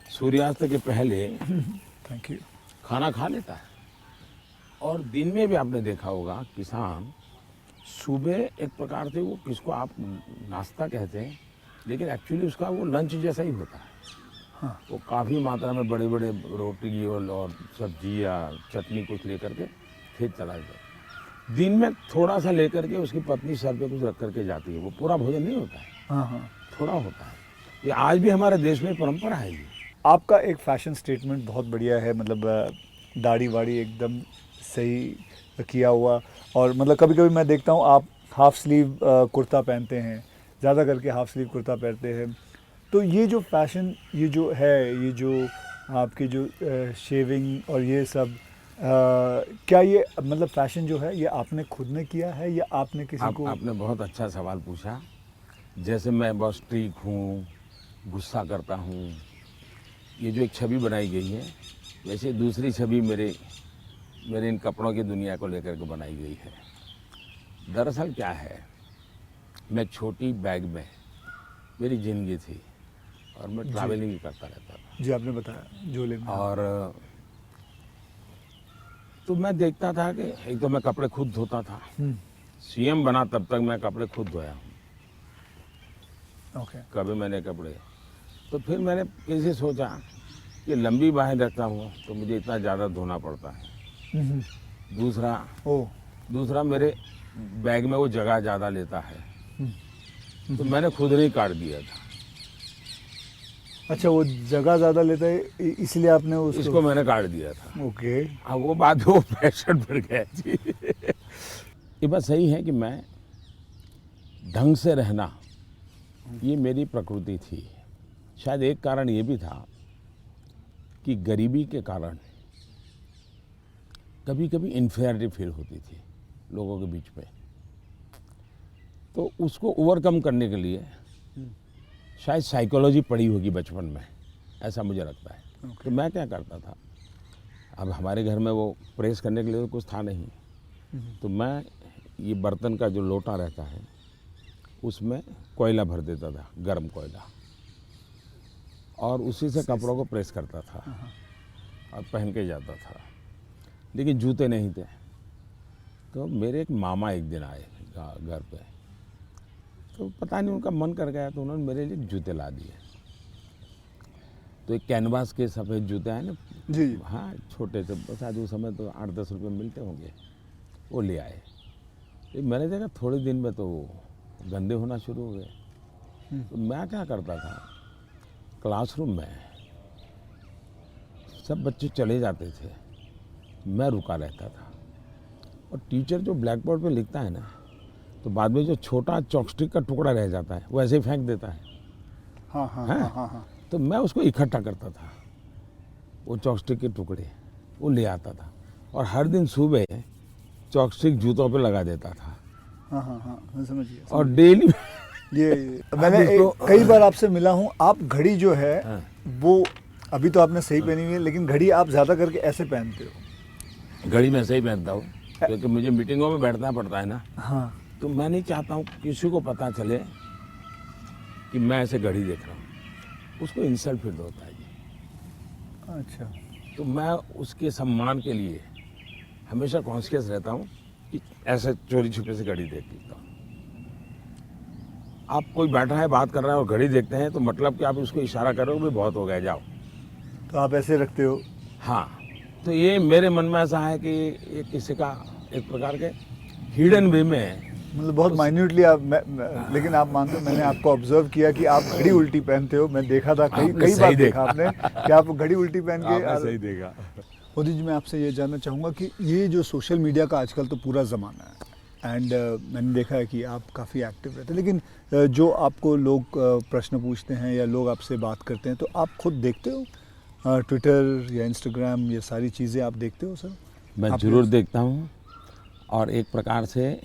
B: सूर्यास्त के पहले
A: थैंक यू।
B: खाना खा लेता है। और दिन में भी आपने देखा होगा किसान सुबह एक प्रकार से, वो किसको आप नाश्ता कहते हैं, लेकिन एक्चुअली उसका वो लंच जैसा ही होता है।
A: हाँ,
B: वो काफ़ी मात्रा में बड़े बड़े रोटी और सब्जी या चटनी कुछ लेकर के खेत चला जाता है। दिन में थोड़ा सा लेकर के उसकी पत्नी सर पे कुछ रख करके जाती है। वो पूरा भोजन नहीं होता है,
A: हाँ, हाँ।
B: थोड़ा होता है। ये आज भी हमारे देश में परंपरा है ये।
A: आपका एक फैशन स्टेटमेंट बहुत बढ़िया है, मतलब दाढ़ी वाड़ी एकदम सही किया हुआ, और मतलब कभी कभी मैं देखता हूँ आप हाफ स्लीव कुर्ता पहनते हैं, ज़्यादा करके हाफ स्लीव कुर्ता पहनते हैं। तो ये जो फैशन, ये जो है, ये जो आपकी जो शेविंग और ये सब, क्या ये मतलब फैशन जो है ये आपने खुद ने किया है या आपने किसी को?
B: आपने बहुत अच्छा सवाल पूछा। जैसे मैं बहुत स्ट्रीक हूँ, गुस्सा करता हूँ, ये जो एक छवि बनाई गई है, वैसे दूसरी छवि मेरे इन कपड़ों की दुनिया को लेकर के बनाई गई है। दरअसल क्या है, मैं छोटी बैग में मेरी ज़िंदगी थी और मैं ट्रैवलिंग करता रहता था।
A: जी, आपने बताया झोले में।
B: और तो मैं देखता था कि एक तो मैं कपड़े खुद धोता था। सीएम बना तब तक मैं कपड़े खुद धोया हूँ।
A: ओके।
B: कभी मैंने कपड़े, तो फिर मैंने कैसे सोचा कि लंबी बाहें रखता हूँ तो मुझे इतना ज़्यादा धोना पड़ता है। दूसरा मेरे बैग में वो जगह ज़्यादा लेता है, तो मैंने खुद नहीं काट दिया था।
A: अच्छा, वो जगह ज़्यादा लेता है इसलिए आपने
B: इसको मैंने काट दिया था।
A: ओके।
B: हाँ, वो बात वो फैशन बढ़ गया जी। ये बात सही है कि मैं ढंग से रहना, ये मेरी प्रकृति थी। शायद एक कारण ये भी था कि गरीबी के कारण कभी कभी इन्फीरियरिटी फील होती थी लोगों के बीच में। तो उसको ओवरकम करने के लिए शायद साइकोलॉजी पढ़ी होगी बचपन में, ऐसा मुझे लगता है। तो मैं क्या करता था, अब हमारे घर में वो प्रेस करने के लिए कुछ था नहीं, तो मैं ये बर्तन का जो लोटा रहता है उसमें कोयला भर देता था, गर्म कोयला, और उसी से कपड़ों को प्रेस करता था और पहन के जाता था। लेकिन जूते नहीं थे। तो मेरे एक मामा एक दिन आए घर पे, तो पता नहीं उनका मन कर गया, तो उन्होंने मेरे लिए जूते ला दिए। तो एक कैनवास के सफ़ेद जूते हैं ना
A: जी,
B: हाँ, छोटे से, बस आज उस समय तो 8-10 रुपये मिलते होंगे, वो ले आए। तो मैंने देखा थोड़े दिन में तो गंदे होना शुरू हो गए। तो मैं क्या करता था, क्लासरूम में सब बच्चे चले जाते थे, मैं रुका रहता था, और टीचर जो ब्लैक बोर्ड पे लिखता है ना, तो बाद में जो छोटा चॉपस्टिक का टुकड़ा रह जाता है वो ऐसे ही फेंक देता है।
A: हाँ हाँ
B: हैं?
A: हाँ हाँ हाँ।
B: तो मैं उसको इकट्ठा करता था, वो चॉपस्टिक के टुकड़े वो ले आता था और हर दिन सुबह चॉपस्टिक जूतों पे लगा देता था
A: हाँ हाँ हाँ, मैं समझ गया।
B: और डेली
A: ये मैंने कई बार आपसे मिला हूँ, आप घड़ी जो है
B: हाँ।
A: वो अभी तो आपने सही पहनी हुई है, लेकिन घड़ी आप ज़्यादा करके ऐसे पहनते हो।
B: घड़ी मैं सही पहनता हूँ क्योंकि मुझे मीटिंगों में बैठना पड़ता है ना,
A: हाँ
B: तो मैं नहीं चाहता हूँ किसी को पता चले कि मैं ऐसे घड़ी देख रहा हूँ, उसको इंसल्ट फील होता है जी।
A: अच्छा,
B: तो मैं उसके सम्मान के लिए हमेशा कॉन्शियस रहता हूँ कि ऐसे चोरी छुपे से घड़ी देख लेता हूँ। आप कोई बैठा है बात कर रहा है और घड़ी देखते हैं तो मतलब कि आप उसको इशारा करोगे भी बहुत हो गया जाओ।
A: तो आप ऐसे रखते हो।
B: हाँ, तो ये मेरे मन में ऐसा है कि ये किसी का एक प्रकार के हिडन वे में,
A: मतलब बहुत माइन्यूटली आप लेकिन आप मानते हो, मैंने आपको ऑब्जर्व किया कि आप घड़ी उल्टी पहनते हो। मैं देखा था कई
B: आपने
A: कई
B: सही
A: बार देखा
B: देखा।
A: आपने कि आप घड़ी उल्टी पहन के
B: आपने सही देखा।
A: मोदी जी, मैं आपसे ये जानना चाहूँगा कि ये जो सोशल मीडिया का आजकल तो पूरा ज़माना है एंड मैंने देखा है कि आप काफ़ी एक्टिव रहते हैं, लेकिन जो आपको लोग प्रश्न पूछते हैं या लोग आपसे बात करते हैं, तो आप खुद देखते हो ट्विटर या इंस्टाग्राम, ये सारी चीज़ें आप देखते हो सर?
B: मैं ज़रूर देखता हूँ और एक प्रकार से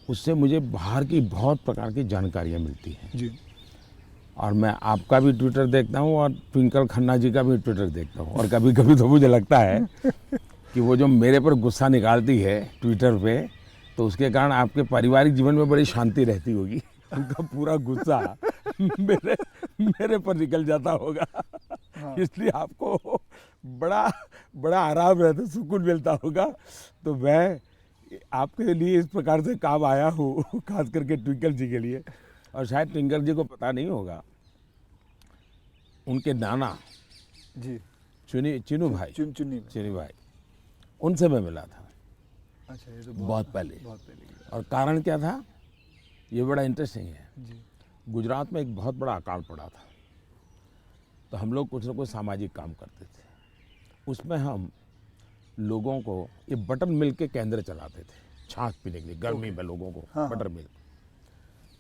B: उससे मुझे बाहर की बहुत प्रकार की जानकारियाँ मिलती हैं
A: जी।
B: और मैं आपका भी ट्विटर देखता हूँ और ट्विंकल खन्ना जी का भी ट्विटर देखता हूँ और कभी कभी तो मुझे लगता है कि वो जो मेरे पर गुस्सा निकालती है ट्विटर पे, तो उसके कारण आपके पारिवारिक जीवन में बड़ी शांति रहती होगी। उनका पूरा गुस्सा मेरे पर निकल जाता होगा। हाँ। इसलिए आपको बड़ा बड़ा आराम रहता, सुकून मिलता होगा। तो मैं आपके लिए इस प्रकार से काम आया हूँ, खास करके ट्विंकल जी के लिए। और शायद ट्विंकल जी को पता नहीं होगा, उनके नाना
A: जी
B: चिनू भाई, चुनी भाई, उनसे मैं मिला था।
A: अच्छा, ये तो
B: बहुत पहले।
A: बहुत पहले। और
B: कारण क्या था, ये बड़ा इंटरेस्टिंग है
A: जी।
B: गुजरात में एक बहुत बड़ा अकाल पड़ा था, तो हम लोग कुछ न कुछ सामाजिक काम करते थे। उसमें हम लोगों को ये बटर मिल्क के केंद्र चलाते थे, छाछ पीने के लिए गर्मी में लोगों को। हाँ, बटर मिल्क,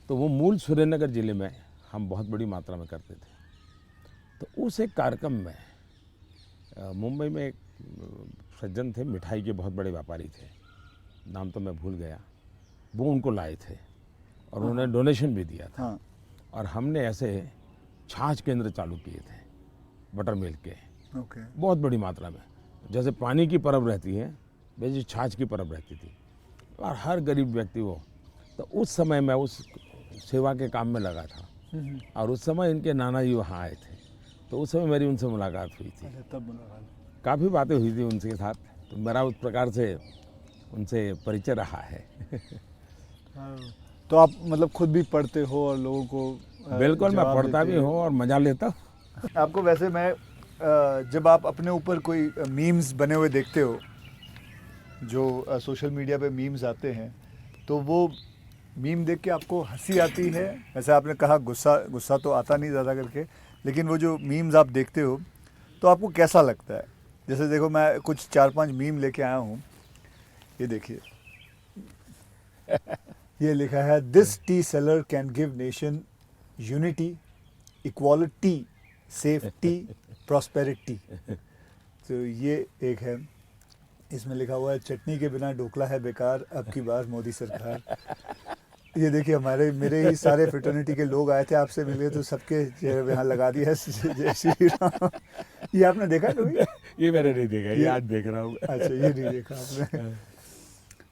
B: तो वो मूल सुरेंद्रनगर ज़िले में हम बहुत बड़ी मात्रा में करते थे। तो उस एक कार्यक्रम में मुंबई में एक सज्जन थे, मिठाई के बहुत बड़े व्यापारी थे, नाम तो मैं भूल गया, वो उनको लाए थे और उन्होंने डोनेशन भी दिया था। और हमने ऐसे छाछ केंद्र चालू किए थे बटर मिल्क के, बहुत बड़ी मात्रा में। जैसे पानी की परब रहती है वैसे छाछ की परब रहती थी और हर गरीब व्यक्ति वो। तो उस समय मैं उस सेवा के काम में लगा था और उस समय इनके नाना जी वहाँ आए थे, तो उस समय मेरी उनसे मुलाकात हुई थी।
A: तब मुलाकात,
B: काफ़ी बातें हुई थी उनके साथ, तो मेरा उस प्रकार से उनसे परिचय रहा है।
A: तो आप मतलब खुद भी पढ़ते हो और लोगों को?
B: बिल्कुल, मैं पढ़ता भी हूँ और मज़ा लेता हूँ।
A: आपको वैसे मैं जब आप अपने ऊपर कोई मीम्स बने हुए देखते हो, जो सोशल मीडिया पे मीम्स आते हैं, तो वो मीम देख के आपको हंसी आती है? वैसे आपने कहा गुस्सा तो आता नहीं ज़्यादा करके, लेकिन वो जो मीम्स आप देखते हो तो आपको कैसा लगता है? जैसे देखो, मैं कुछ 4-5 मीम लेके आया हूँ, ये देखिए। ये लिखा है, this T seller can give nation unity, equality, safety, prosperity. तो ये एक है, इसमें लिखा हुआ है, चटनी के बिना ढोकला है बेकार, अब की बार मोदी सरकार। ये देखिए, मेरे ही सारे फ्रेटर्निटी के लोग आए थे, आपसे मिले तो सबके चेहरे पे यहाँ लगा दिया जय श्री राम। ये आपने देखा कभी?
B: ये मैंने नहीं देखा, ये आज देख रहा हूँ।
A: अच्छा, ये नहीं देखा आपने?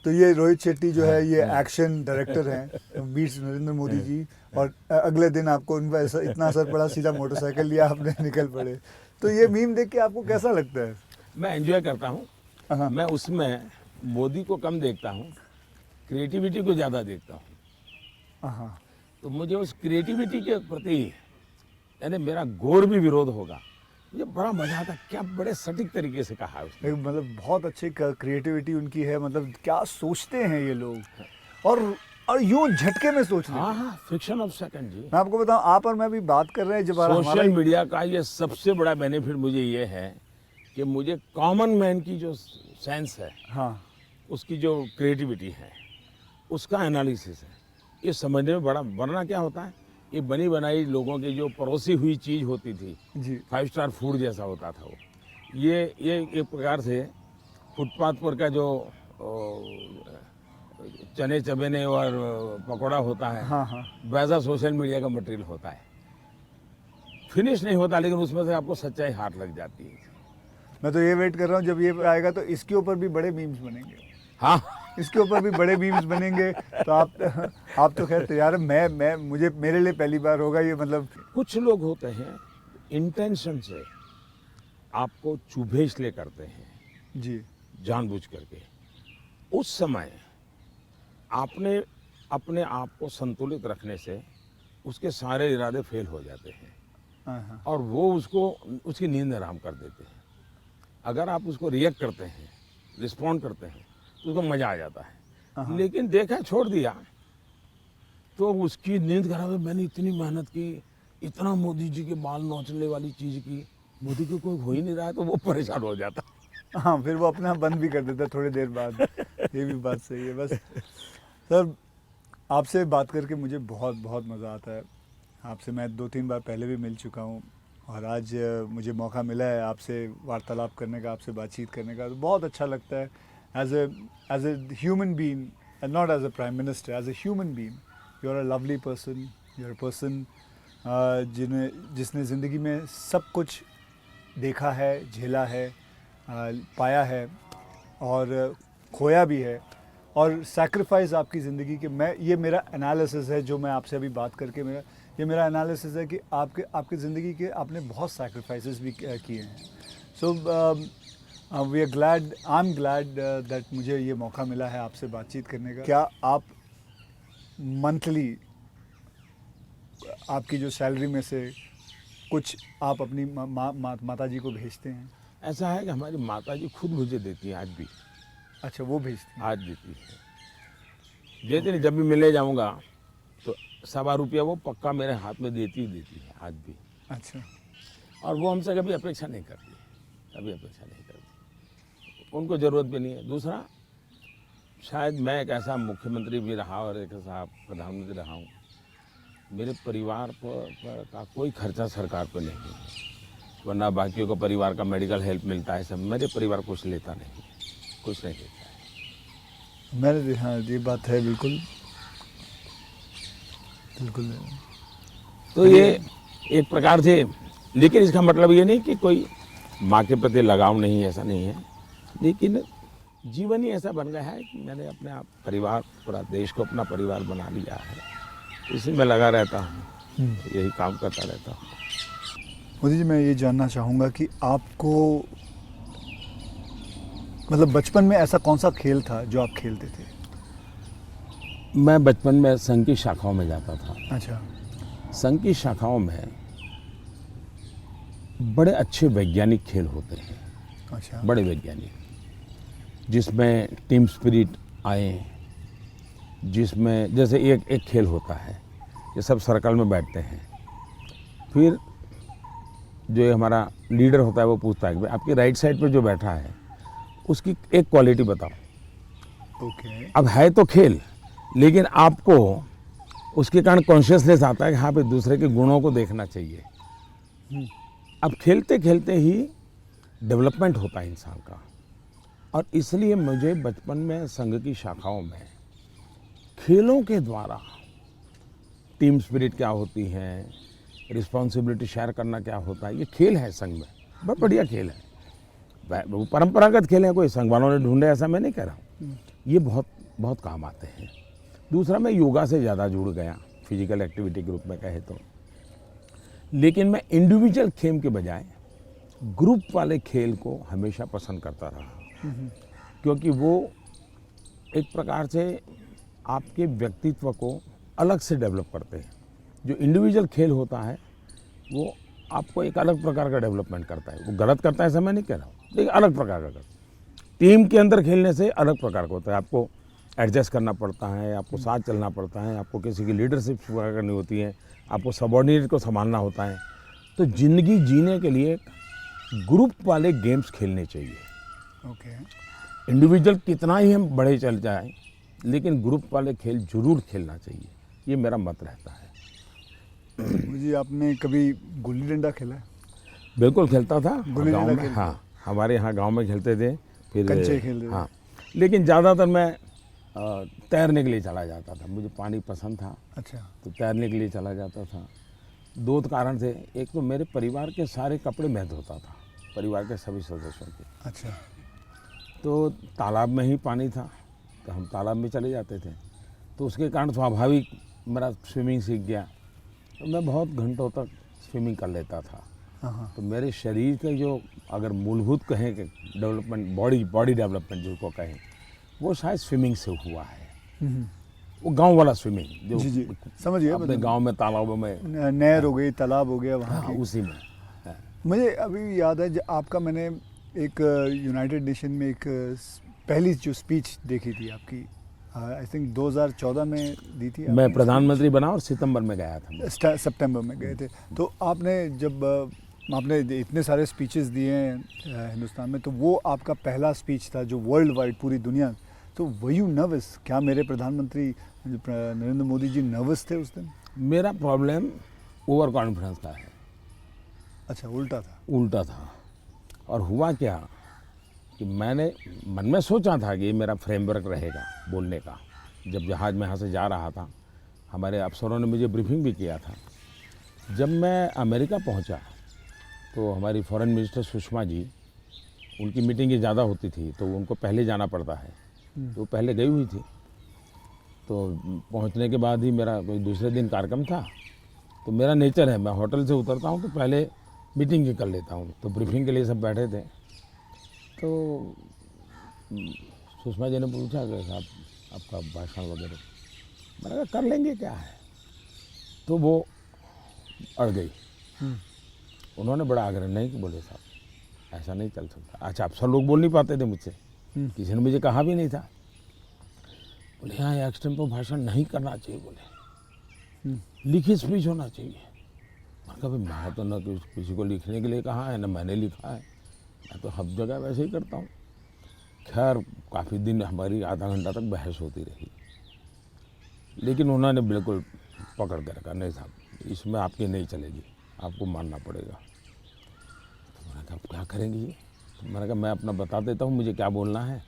A: तो ये रोहित शेट्टी जो है, ये एक्शन डायरेक्टर हैं, मीट्स नरेंद्र मोदी जी, और अगले दिन आपको उन पर इतना असर पड़ा, सीधा मोटरसाइकिल लिया आपने, निकल पड़े। तो ये मीम देख के आपको कैसा लगता है?
B: मैं एंजॉय करता हूँ। मैं उसमें मोदी को कम देखता हूँ, क्रिएटिविटी को ज़्यादा देखता हूँ। तो मुझे उस क्रिएटिविटी के प्रति, यानी मेरा घोर भी विरोध होगा, मुझे बड़ा मजा आता। क्या बड़े सटीक तरीके से कहा उसने।
A: मतलब बहुत अच्छी क्रिएटिविटी उनकी है, मतलब क्या सोचते हैं ये लोग, और यूं झटके में सोचते हैं।
B: हाँ, फ्रिक्शन ऑफ सेकंड जी।
A: मैं आपको बताऊं, आप और मैं भी बात कर रहे हैं जब
B: सोशल मीडिया का ये सबसे बड़ा बेनिफिट मुझे ये है कि मुझे कॉमन मैन की जो सेंस है,
A: हाँ,
B: उसकी जो क्रिएटिविटी है, उसका एनालिसिस है, ये समझने में बड़ा। वरना क्या होता है, ये बनी बनाई लोगों की जो परोसी हुई चीज़ होती थी जी, 5 स्टार फूड जैसा होता था वो, ये एक प्रकार से फुटपाथ पर का जो चने चबेने और पकौड़ा होता है,
A: हाँ हाँ,
B: वैसा सोशल मीडिया का मटेरियल होता है। फिनिश नहीं होता, लेकिन उसमें से आपको सच्चाई हाथ लग जाती है।
A: मैं तो ये वेट कर रहा हूँ जब ये आएगा तो इसके ऊपर भी बड़े मीम्स बनेंगे,
B: हाँ,
A: इसके ऊपर भी बड़े मीम्स बनेंगे। तो आप तो खैर तैयार है, मैं मुझे मेरे लिए पहली बार होगा ये, मतलब
B: कुछ लोग होते हैं इंटेंशन से आपको चुभे इसलिए करते हैं,
A: जी
B: जानबूझ करके। उस समय आपने अपने आप को संतुलित रखने से उसके सारे इरादे फेल हो जाते हैं
A: हाँ हाँ
B: और वो उसकी नींद हराम कर देते हैं। अगर आप उसको रिएक्ट करते हैं, रिस्पॉन्ड करते हैं, तो उसको मज़ा आ जाता है। लेकिन देखा छोड़ दिया तो उसकी नींद खराब है। मैंने इतनी मेहनत की, इतना मोदी जी के बाल नोचने वाली चीज़ की, मोदी को कोई हो ही नहीं रहा है, तो वो परेशान हो जाता।
A: हाँ, फिर वो अपना बंद भी कर देता है थोड़ी देर बाद। ये भी बात सही है। बस सर, आपसे बात करके मुझे बहुत बहुत मज़ा आता है। आपसे मैं 2-3 बार पहले भी मिल चुका हूँ और आज मुझे मौका मिला है आपसे वार्तालाप करने का, आपसे बातचीत करने का, तो बहुत अच्छा लगता है। As a human being and not as a prime minister, as a human being you are a lovely person, you are a person जिसने ज़िंदगी में सब कुछ देखा है, झेला है, पाया है और खोया भी है, और सैक्रिफाइस आपकी ज़िंदगी के, मैं ये मेरा एनालिसिस है जो मैं आपसे अभी बात करके मेरा एनालिसिस है कि आपकी ज़िंदगी के आपने बहुत सैक्रिफाइसेस भी किए हैं। So we are glad, I am glad that मुझे ये मौका मिला है आपसे बातचीत करने का। क्या आप मंथली आपकी जो सैलरी में से कुछ आप अपनी माता जी को भेजते हैं?
B: ऐसा है कि हमारी माता जी खुद मुझे देती है आज भी।
A: अच्छा, वो भेजती हैं?
B: आज देती है, देती नहीं, जब भी मिलने जाऊंगा तो ₹1.25 वो पक्का मेरे हाथ में देती है आज भी।
A: अच्छा,
B: और वो हमसे कभी अपेक्षा नहीं करती, कभी अपेक्षा नहीं करती, उनको ज़रूरत भी नहीं है। दूसरा, शायद मैं एक ऐसा मुख्यमंत्री भी रहा और एक ऐसा प्रधानमंत्री रहा हूँ, मेरे परिवार पर का कोई खर्चा सरकार पर नहीं है, वरना बाकियों को परिवार का मेडिकल हेल्प मिलता है सब, मेरे परिवार कुछ लेता नहीं, कुछ नहीं लेता है।
A: मैंने, हाँ ये बात है, बिल्कुल बिल्कुल।
B: तो ये एक प्रकार से, लेकिन इसका मतलब ये नहीं कि कोई माँ के प्रति लगाव नहीं है, ऐसा नहीं है, लेकिन जीवन ही ऐसा बन गया है कि मैंने अपने आप परिवार, पूरा देश को अपना परिवार बना लिया है, इसी में लगा रहता हूँ, यही काम करता रहता हूँ।
A: मोदी जी, मैं ये जानना चाहूँगा कि आपको मतलब बचपन में ऐसा कौन सा खेल था जो आप खेलते थे?
B: मैं बचपन में संघ की शाखाओं में जाता था।
A: अच्छा,
B: संघ की शाखाओं में बड़े अच्छे वैज्ञानिक खेल होते हैं,
A: अच्छा,
B: बड़े वैज्ञानिक, जिसमें टीम स्पिरिट आए, जिसमें जैसे एक खेल होता है, ये सब सर्कल में बैठते हैं, फिर जो ये हमारा लीडर होता है वो पूछता है कि आपकी राइट साइड पे जो बैठा है उसकी एक क्वालिटी बताओ।
A: ओके।
B: अब है तो खेल, लेकिन आपको उसके कारण कॉन्शियसनेस आता है कि हाँ भाई दूसरे के गुणों को देखना चाहिए। अब खेलते खेलते ही डेवलपमेंट होता है इंसान का, और इसलिए मुझे बचपन में संघ की शाखाओं में खेलों के द्वारा टीम स्पिरिट क्या होती है, रिस्पॉन्सिबिलिटी शेयर करना क्या होता है, ये खेल है संघ में, बहुत बढ़िया खेल है। वो परंपरागत खेल है, कोई संघ वालों ने ढूंढे ऐसा मैं नहीं कह रहा हूँ, ये बहुत बहुत काम आते हैं। दूसरा, मैं योगा से ज़्यादा जुड़ गया, फिजिकल एक्टिविटी के रूप में कहे तो, लेकिन मैं इंडिविजुअल खेल के बजाय ग्रुप वाले खेल को हमेशा पसंद करता रहा, क्योंकि वो एक प्रकार से आपके व्यक्तित्व को अलग से डेवलप करते हैं। जो इंडिविजुअल खेल होता है वो आपको एक अलग प्रकार का डेवलपमेंट करता है, वो गलत करता है ऐसा मैं नहीं कह रहा हूँ, लेकिन अलग प्रकार का करता है। टीम के अंदर खेलने से अलग प्रकार का होता है, आपको एडजस्ट करना पड़ता है, आपको साथ चलना पड़ता है, आपको किसी की लीडरशिप करनी होती है, आपको सबॉर्डिनेट को संभालना होता है। तो ज़िंदगी जीने के लिए ग्रुप वाले गेम्स खेलने चाहिए।
A: ओके।
B: इंडिविजुअल कितना ही हम बड़े चल जाएं, लेकिन ग्रुप वाले खेल जरूर खेलना चाहिए, ये मेरा मत रहता है।
A: मुझे, आपने कभी गुल्ली डंडा खेला है?
B: बिल्कुल खेलता था
A: गुल्ली
B: गाँव
A: डंडा
B: में,
A: खेलते?
B: हाँ, हमारे यहाँ गांव में खेलते थे, फिर
A: कंचे खेलते थे।
B: हाँ, लेकिन ज़्यादातर मैं तैरने के लिए चला जाता था, मुझे पानी पसंद था
A: अच्छा।
B: तो तैरने के लिए चला जाता था। दो कारण थे, एक तो मेरे परिवार के सारे कपड़े मैं धोता था, परिवार के सभी सदस्यों के,
A: अच्छा।
B: तो तालाब में ही पानी था तो हम तालाब में चले जाते थे, तो उसके कारण स्वाभाविक मेरा स्विमिंग सीख गया, तो मैं बहुत घंटों तक स्विमिंग कर लेता था।
A: हाँ हाँ।
B: तो मेरे शरीर के जो अगर मूलभूत कहें कि डेवलपमेंट, बॉडी डेवलपमेंट जिसको कहें, वो शायद स्विमिंग से हुआ है। वो गांव वाला स्विमिंग जो
A: जी जी, समझ गया।
B: अपने गांव में तालाबों में
A: नहर हो गई, तालाब हो गया वहाँ
B: हाँ,
A: की।
B: उसी में। हाँ।
A: मुझे अभी याद है जब आपका मैंने एक यूनाइटेड नेशन में एक पहली जो स्पीच देखी थी आपकी, आई थिंक 2014 में दी थी
B: मैं
A: आपने
B: प्रधानमंत्री बना और सितंबर में गया था।
A: सितंबर में गए थे। तो आपने जब आपने इतने सारे स्पीचेस दिए हैं हिंदुस्तान में, तो वो आपका पहला स्पीच था जो वर्ल्ड वाइड पूरी दुनिया, तो वर यू नर्वस? क्या मेरे प्रधानमंत्री नरेंद्र मोदी जी नर्वस थे उस दिन?
B: मेरा प्रॉब्लम ओवर कॉन्फिडेंस का है।
A: अच्छा, उल्टा था।
B: उल्टा था। और हुआ क्या कि मैंने मन में सोचा था कि ये मेरा फ्रेमवर्क रहेगा बोलने का। जब जहाज़ में यहाँ से जा रहा था, हमारे अफसरों ने मुझे ब्रीफिंग भी किया था। जब मैं अमेरिका पहुँचा तो हमारी फॉरेन मिनिस्टर सुषमा जी, उनकी मीटिंगें ज़्यादा होती थी तो उनको पहले जाना पड़ता है, तो पहले गई हुई थी। तो पहुंचने के बाद ही मेरा कोई दूसरे दिन कार्यक्रम था, तो मेरा नेचर है, मैं होटल से उतरता हूं तो पहले मीटिंग ही कर लेता हूं। तो ब्रीफिंग के लिए सब बैठे थे, तो सुषमा जी ने पूछा कि साहब आपका भाषण वगैरह, मैंने कहा कर लेंगे, क्या है। तो वो अड़ गई। उन्होंने बड़ा आग्रह नहीं कि बोले साहब ऐसा नहीं चल सकता। अच्छा, अफसर लोग बोल नहीं पाते थे मुझसे, किसी ने मुझे कहा भी नहीं था। बोले यहाँ एक्सटेम्पो भाषण नहीं करना चाहिए, बोले लिखित स्पीच होना चाहिए। मैंने कहा भाई मैं तो न किसी को लिखने के लिए कहा है, न मैंने लिखा है, मैं तो हर जगह वैसे ही करता हूँ। खैर काफ़ी दिन हमारी आधा घंटा तक बहस होती रही, लेकिन उन्होंने बिल्कुल पकड़ कर रखा, नहीं साहब इसमें आपकी नहीं चलेगी, आपको मानना पड़ेगा। तो मैंने कहा क्या करेंगे ये? तो मैंने कहा मैं अपना बता देता हूँ मुझे क्या बोलना है।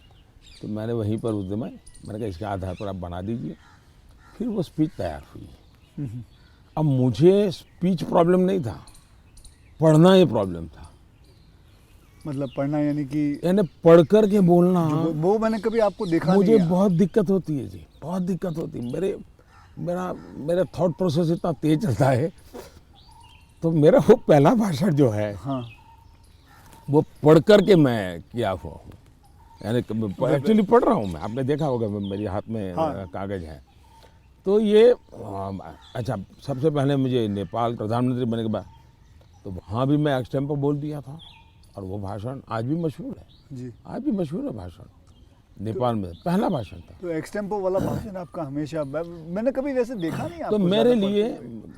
B: तो मैंने वहीं पर उस दिन मैंने कहा इसके आधार पर आप बना दीजिए। फिर वो स्पीच तैयार हुई। अब मुझे स्पीच प्रॉब्लम नहीं था, पढ़ना ये प्रॉब्लम था।
A: मतलब पढ़ना यानी कि
B: पढ़ कर के बोलना,
A: वो मैंने कभी आपको देखा
B: मुझे
A: नहीं।
B: बहुत दिक्कत होती है जी, बहुत दिक्कत होती है। मेरा थॉट प्रोसेस इतना तेज चलता है। तो मेरा वो पहला भाषण जो है,
A: हाँ,
B: वो पढ़ कर के मैं किया हुआ हूँ, यानी एक्चुअली पढ़ रहा हूँ मैं। आपने देखा होगा मेरे हाथ में कागज़ है। तो ये अच्छा, सबसे पहले मुझे नेपाल प्रधानमंत्री बनने के बाद तो वहाँ भी मैं एक्सटेम्पो बोल दिया था, और वो भाषण आज भी मशहूर है
A: जी।
B: आज भी मशहूर है भाषण। नेपाल में पहला भाषण था।
A: तो एक्सटेम्पो वाला भाषण आपका हमेशा, मैंने कभी वैसे देखा नहीं
B: तो
A: आपको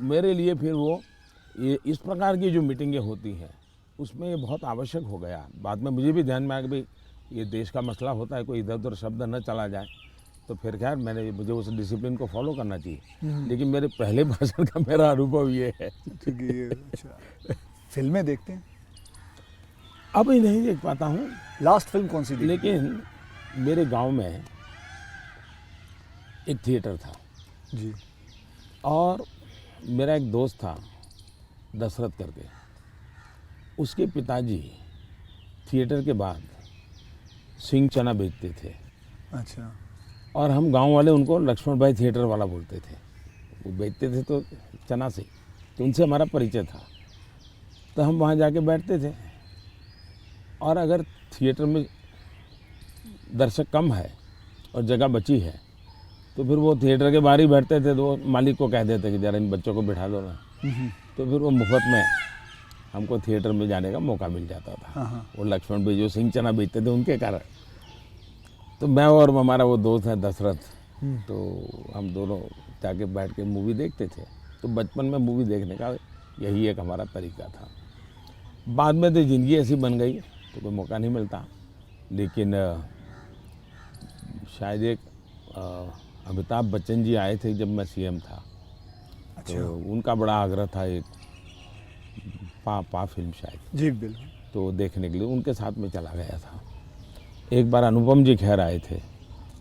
B: मेरे लिए फिर वो ये इस प्रकार की जो मीटिंगें होती हैं उसमें ये बहुत आवश्यक हो गया। बाद में मुझे भी ध्यान में आया कि भाई ये देश का मसला होता है, कोई इधर उधर शब्द न चला जाए। तो फिर खैर मुझे उस डिसिप्लिन को फॉलो करना चाहिए। लेकिन मेरे पहले भाषण का मेरा अनुभव ये है।
A: ठीक है, ये अच्छा। फिल्में देखते हैं?
B: अभी नहीं देख पाता हूँ।
A: लास्ट फिल्म कौन सी थी?
B: लेकिन मेरे गांव में एक थिएटर था
A: जी।
B: और मेरा एक दोस्त था दशरथ करके, उसके पिताजी थिएटर के बाद सिंह चना बेचते थे।
A: अच्छा।
B: और हम गांव वाले उनको लक्ष्मण भाई थिएटर वाला बोलते थे। वो बेचते थे तो चना से, तो उनसे हमारा परिचय था। तो हम वहाँ जाके बैठते थे, और अगर थिएटर में दर्शक कम है और जगह बची है तो फिर वो थिएटर के बाहर ही बैठते थे। तो मालिक को कह देते कि ज़रा इन बच्चों को बिठा दो ना। तो फिर वो मुफ्त में हमको थिएटर में जाने का मौका मिल जाता था। वो लक्ष्मण भाई जो सिंह चना बेचते थे उनके कारण। तो मैं और हमारा वो दोस्त है दशरथ, तो हम दोनों जाके बैठ के मूवी देखते थे। तो बचपन में मूवी देखने का यही एक हमारा तरीका था। बाद में तो ज़िंदगी ऐसी बन गई तो कोई मौका नहीं मिलता। लेकिन शायद एक अमिताभ बच्चन जी आए थे जब मैं सीएम था। अच्छा। तो उनका बड़ा आग्रह था एक पा फिल्म शायद।
A: जी बिल्कुल।
B: तो देखने के लिए उनके साथ में चला गया था। एक बार अनुपम जी खेर आए थे,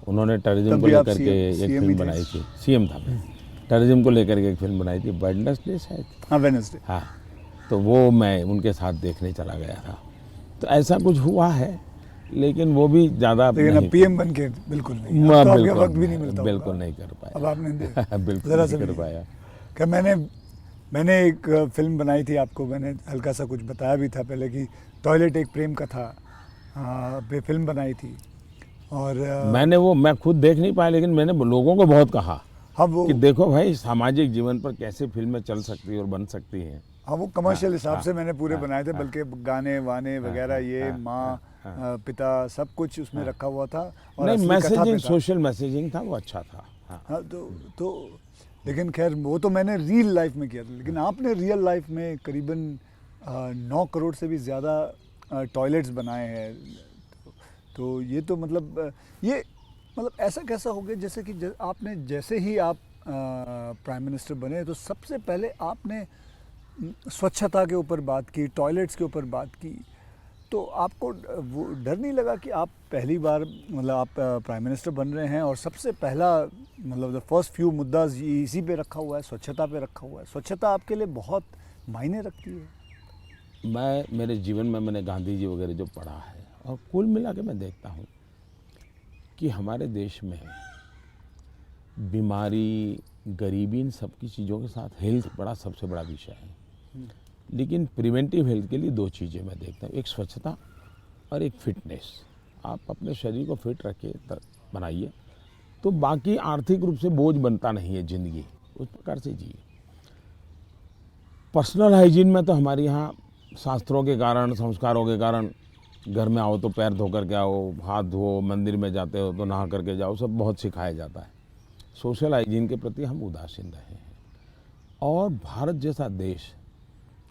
B: उन्होंने टेररिज्म
A: तब
B: को
A: भी आप
B: लेकर के
A: CM
B: एक
A: ही
B: फिल्म
A: थे।
B: बनाई थी। सीएम था मैं। टेररिज्म को लेकर के एक फिल्म बनाई थी, वेडनेसडे शायद।
A: हाँ, वेडनेसडे।
B: हाँ, तो वो मैं उनके साथ देखने चला गया था। तो ऐसा कुछ हुआ है, लेकिन वो भी ज़्यादा
A: लेकिन
B: नहीं
A: अब PM बन के बिल्कुल नहीं,
B: मैं
A: अब तो आपके
B: बिल्कुल
A: वक्त भी नहीं मिलता
B: बिल्कुल
A: होगा।
B: नहीं कर पाया।
A: अब आपने
B: बिल्कुल
A: ज़रा
B: नहीं
A: सा
B: कर
A: भी
B: पाया।
A: क्या मैंने एक फिल्म बनाई थी, आपको मैंने हल्का सा कुछ बताया भी था पहले कि टॉयलेट एक प्रेम कथा पे फिल्म बनाई थी। और
B: मैं खुद देख नहीं पाया, लेकिन मैंने लोगों को बहुत कहा
A: हाँ वो
B: कि देखो भाई, सामाजिक जीवन पर कैसे फिल्में चल सकती है और बन सकती हैं।
A: हाँ वो कमर्शियल हिसाब
B: हाँ,
A: से मैंने पूरे
B: हाँ,
A: बनाए थे,
B: हाँ,
A: बल्कि गाने वाने वगैरह ये माँ पिता सब कुछ उसमें रखा हुआ था और
B: नहीं,
A: असली कथा पे
B: मैसेजिंग,
A: था।
B: सोशल मैसेजिंग था, वो अच्छा था। हाँ।
A: हाँ तो लेकिन खैर वो तो मैंने रियल लाइफ में किया था, लेकिन आपने रियल लाइफ में करीबन 9 करोड़ से भी ज़्यादा टॉयलेट्स बनाए हैं। तो ये तो मतलब ये मतलब ऐसा कैसा हो गया जैसे कि आपने जैसे ही आप प्राइम मिनिस्टर बने तो सबसे पहले आपने स्वच्छता के ऊपर बात की, टॉयलेट्स के ऊपर बात की। तो आपको वो डर नहीं लगा कि आप पहली बार मतलब आप प्राइम मिनिस्टर बन रहे हैं और सबसे पहला मतलब द फर्स्ट फ्यू मुद्दा इसी पे रखा हुआ है, स्वच्छता पे रखा हुआ है। स्वच्छता आपके लिए बहुत मायने रखती है।
B: मैं मेरे जीवन में मैंने गांधी जी वगैरह जो पढ़ा है, और कुल मिला के मैं देखता हूँ कि हमारे देश में बीमारी, गरीबी, इन सब की चीज़ों के साथ हेल्थ बड़ा सबसे बड़ा विषय है। लेकिन प्रिवेंटिव हेल्थ के लिए 2 चीज़ें मैं देखता हूँ, एक स्वच्छता और एक फिटनेस। आप अपने शरीर को फिट रखिए, बनाइए, तो बाकी आर्थिक रूप से बोझ बनता नहीं है ज़िंदगी, उस प्रकार से जिए। पर्सनल हाइजीन में तो हमारे यहाँ शास्त्रों के कारण, संस्कारों के कारण, घर में आओ तो पैर धो करके आओ, हाथ धो, मंदिर में जाते हो तो नहा करके जाओ, सब बहुत सिखाया जाता है। सोशल हाइजीन के प्रति हम उदासीन रहे हैं। और भारत जैसा देश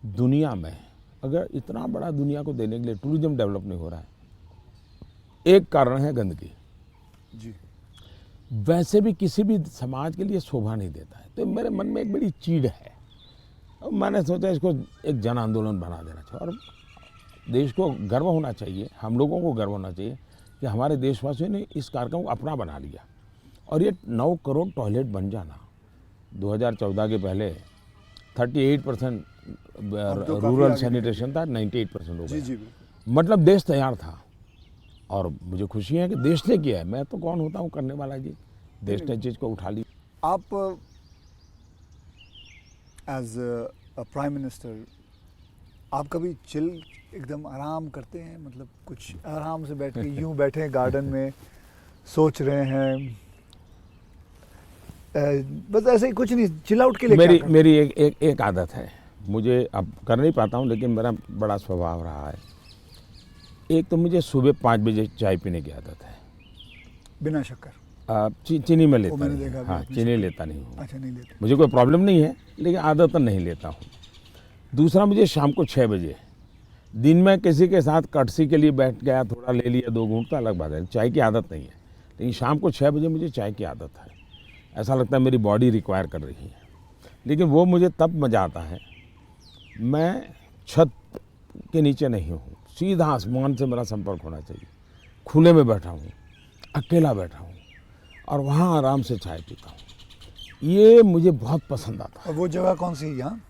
B: दुनिया में, अगर इतना बड़ा दुनिया को देने के लिए टूरिज्म डेवलप नहीं हो रहा है, एक कारण है गंदगी।
A: जी।
B: वैसे भी किसी भी समाज के लिए शोभा नहीं देता है। तो मेरे मन में एक बड़ी चीड़ है, और मैंने सोचा इसको एक जन आंदोलन बना देना चाहिए। और देश को गर्व होना चाहिए, हम लोगों को गर्व होना चाहिए कि हमारे देशवासियों ने इस कार्यक्रम को अपना बना लिया। और ये 9 करोड़ टॉयलेट बन जाना, 2014 के पहले 38% रूरल सैनिटेशन था, 98% हो
A: जी
B: गया।
A: जी
B: मतलब देश तैयार था, और मुझे खुशी है कि देश ने किया है। मैं तो कौन होता हूँ करने वाला जी, देश ने चीज़ को उठा ली।
A: आप एज अ प्राइम मिनिस्टर आप कभी चिल एकदम आराम करते हैं, मतलब कुछ आराम से बैठ के यूं बैठे हैं गार्डन में सोच रहे हैं, बस ऐसे ही कुछ नहीं, चिल आउट के लिए क्या करते हैं?
B: मेरी एक आदत है, मुझे अब कर नहीं पाता हूँ, लेकिन मेरा बड़ा स्वभाव रहा है। एक तो मुझे सुबह 5 बजे चाय पीने की आदत है,
A: बिना शक्कर।
B: चीनी में लेता
A: मैंने
B: नहीं
A: देखा
B: हूँ।
A: भी
B: हाँ,
A: आपने
B: चीनी लेता नहीं हूँ।
A: अच्छा, नहीं लेते।
B: मुझे कोई प्रॉब्लम नहीं है, लेकिन आदत नहीं लेता हूँ। दूसरा, मुझे शाम को 6 बजे, दिन में किसी के साथ कटसी के लिए बैठ गया, थोड़ा ले लिया 2 घूंट, तो अलग बात है, चाय की आदत नहीं है। लेकिन शाम को 6 बजे मुझे चाय की आदत है, ऐसा लगता है मेरी बॉडी रिक्वायर कर रही है। लेकिन वो मुझे तब मज़ा आता है, मैं छत के नीचे नहीं हूँ, सीधा आसमान से मेरा संपर्क होना चाहिए, खुले में बैठा हूँ, अकेला बैठा हूँ, और वहाँ आराम से चाय पीता हूँ। ये मुझे बहुत पसंद आता है।
A: और वो जगह कौन सी है यहाँ?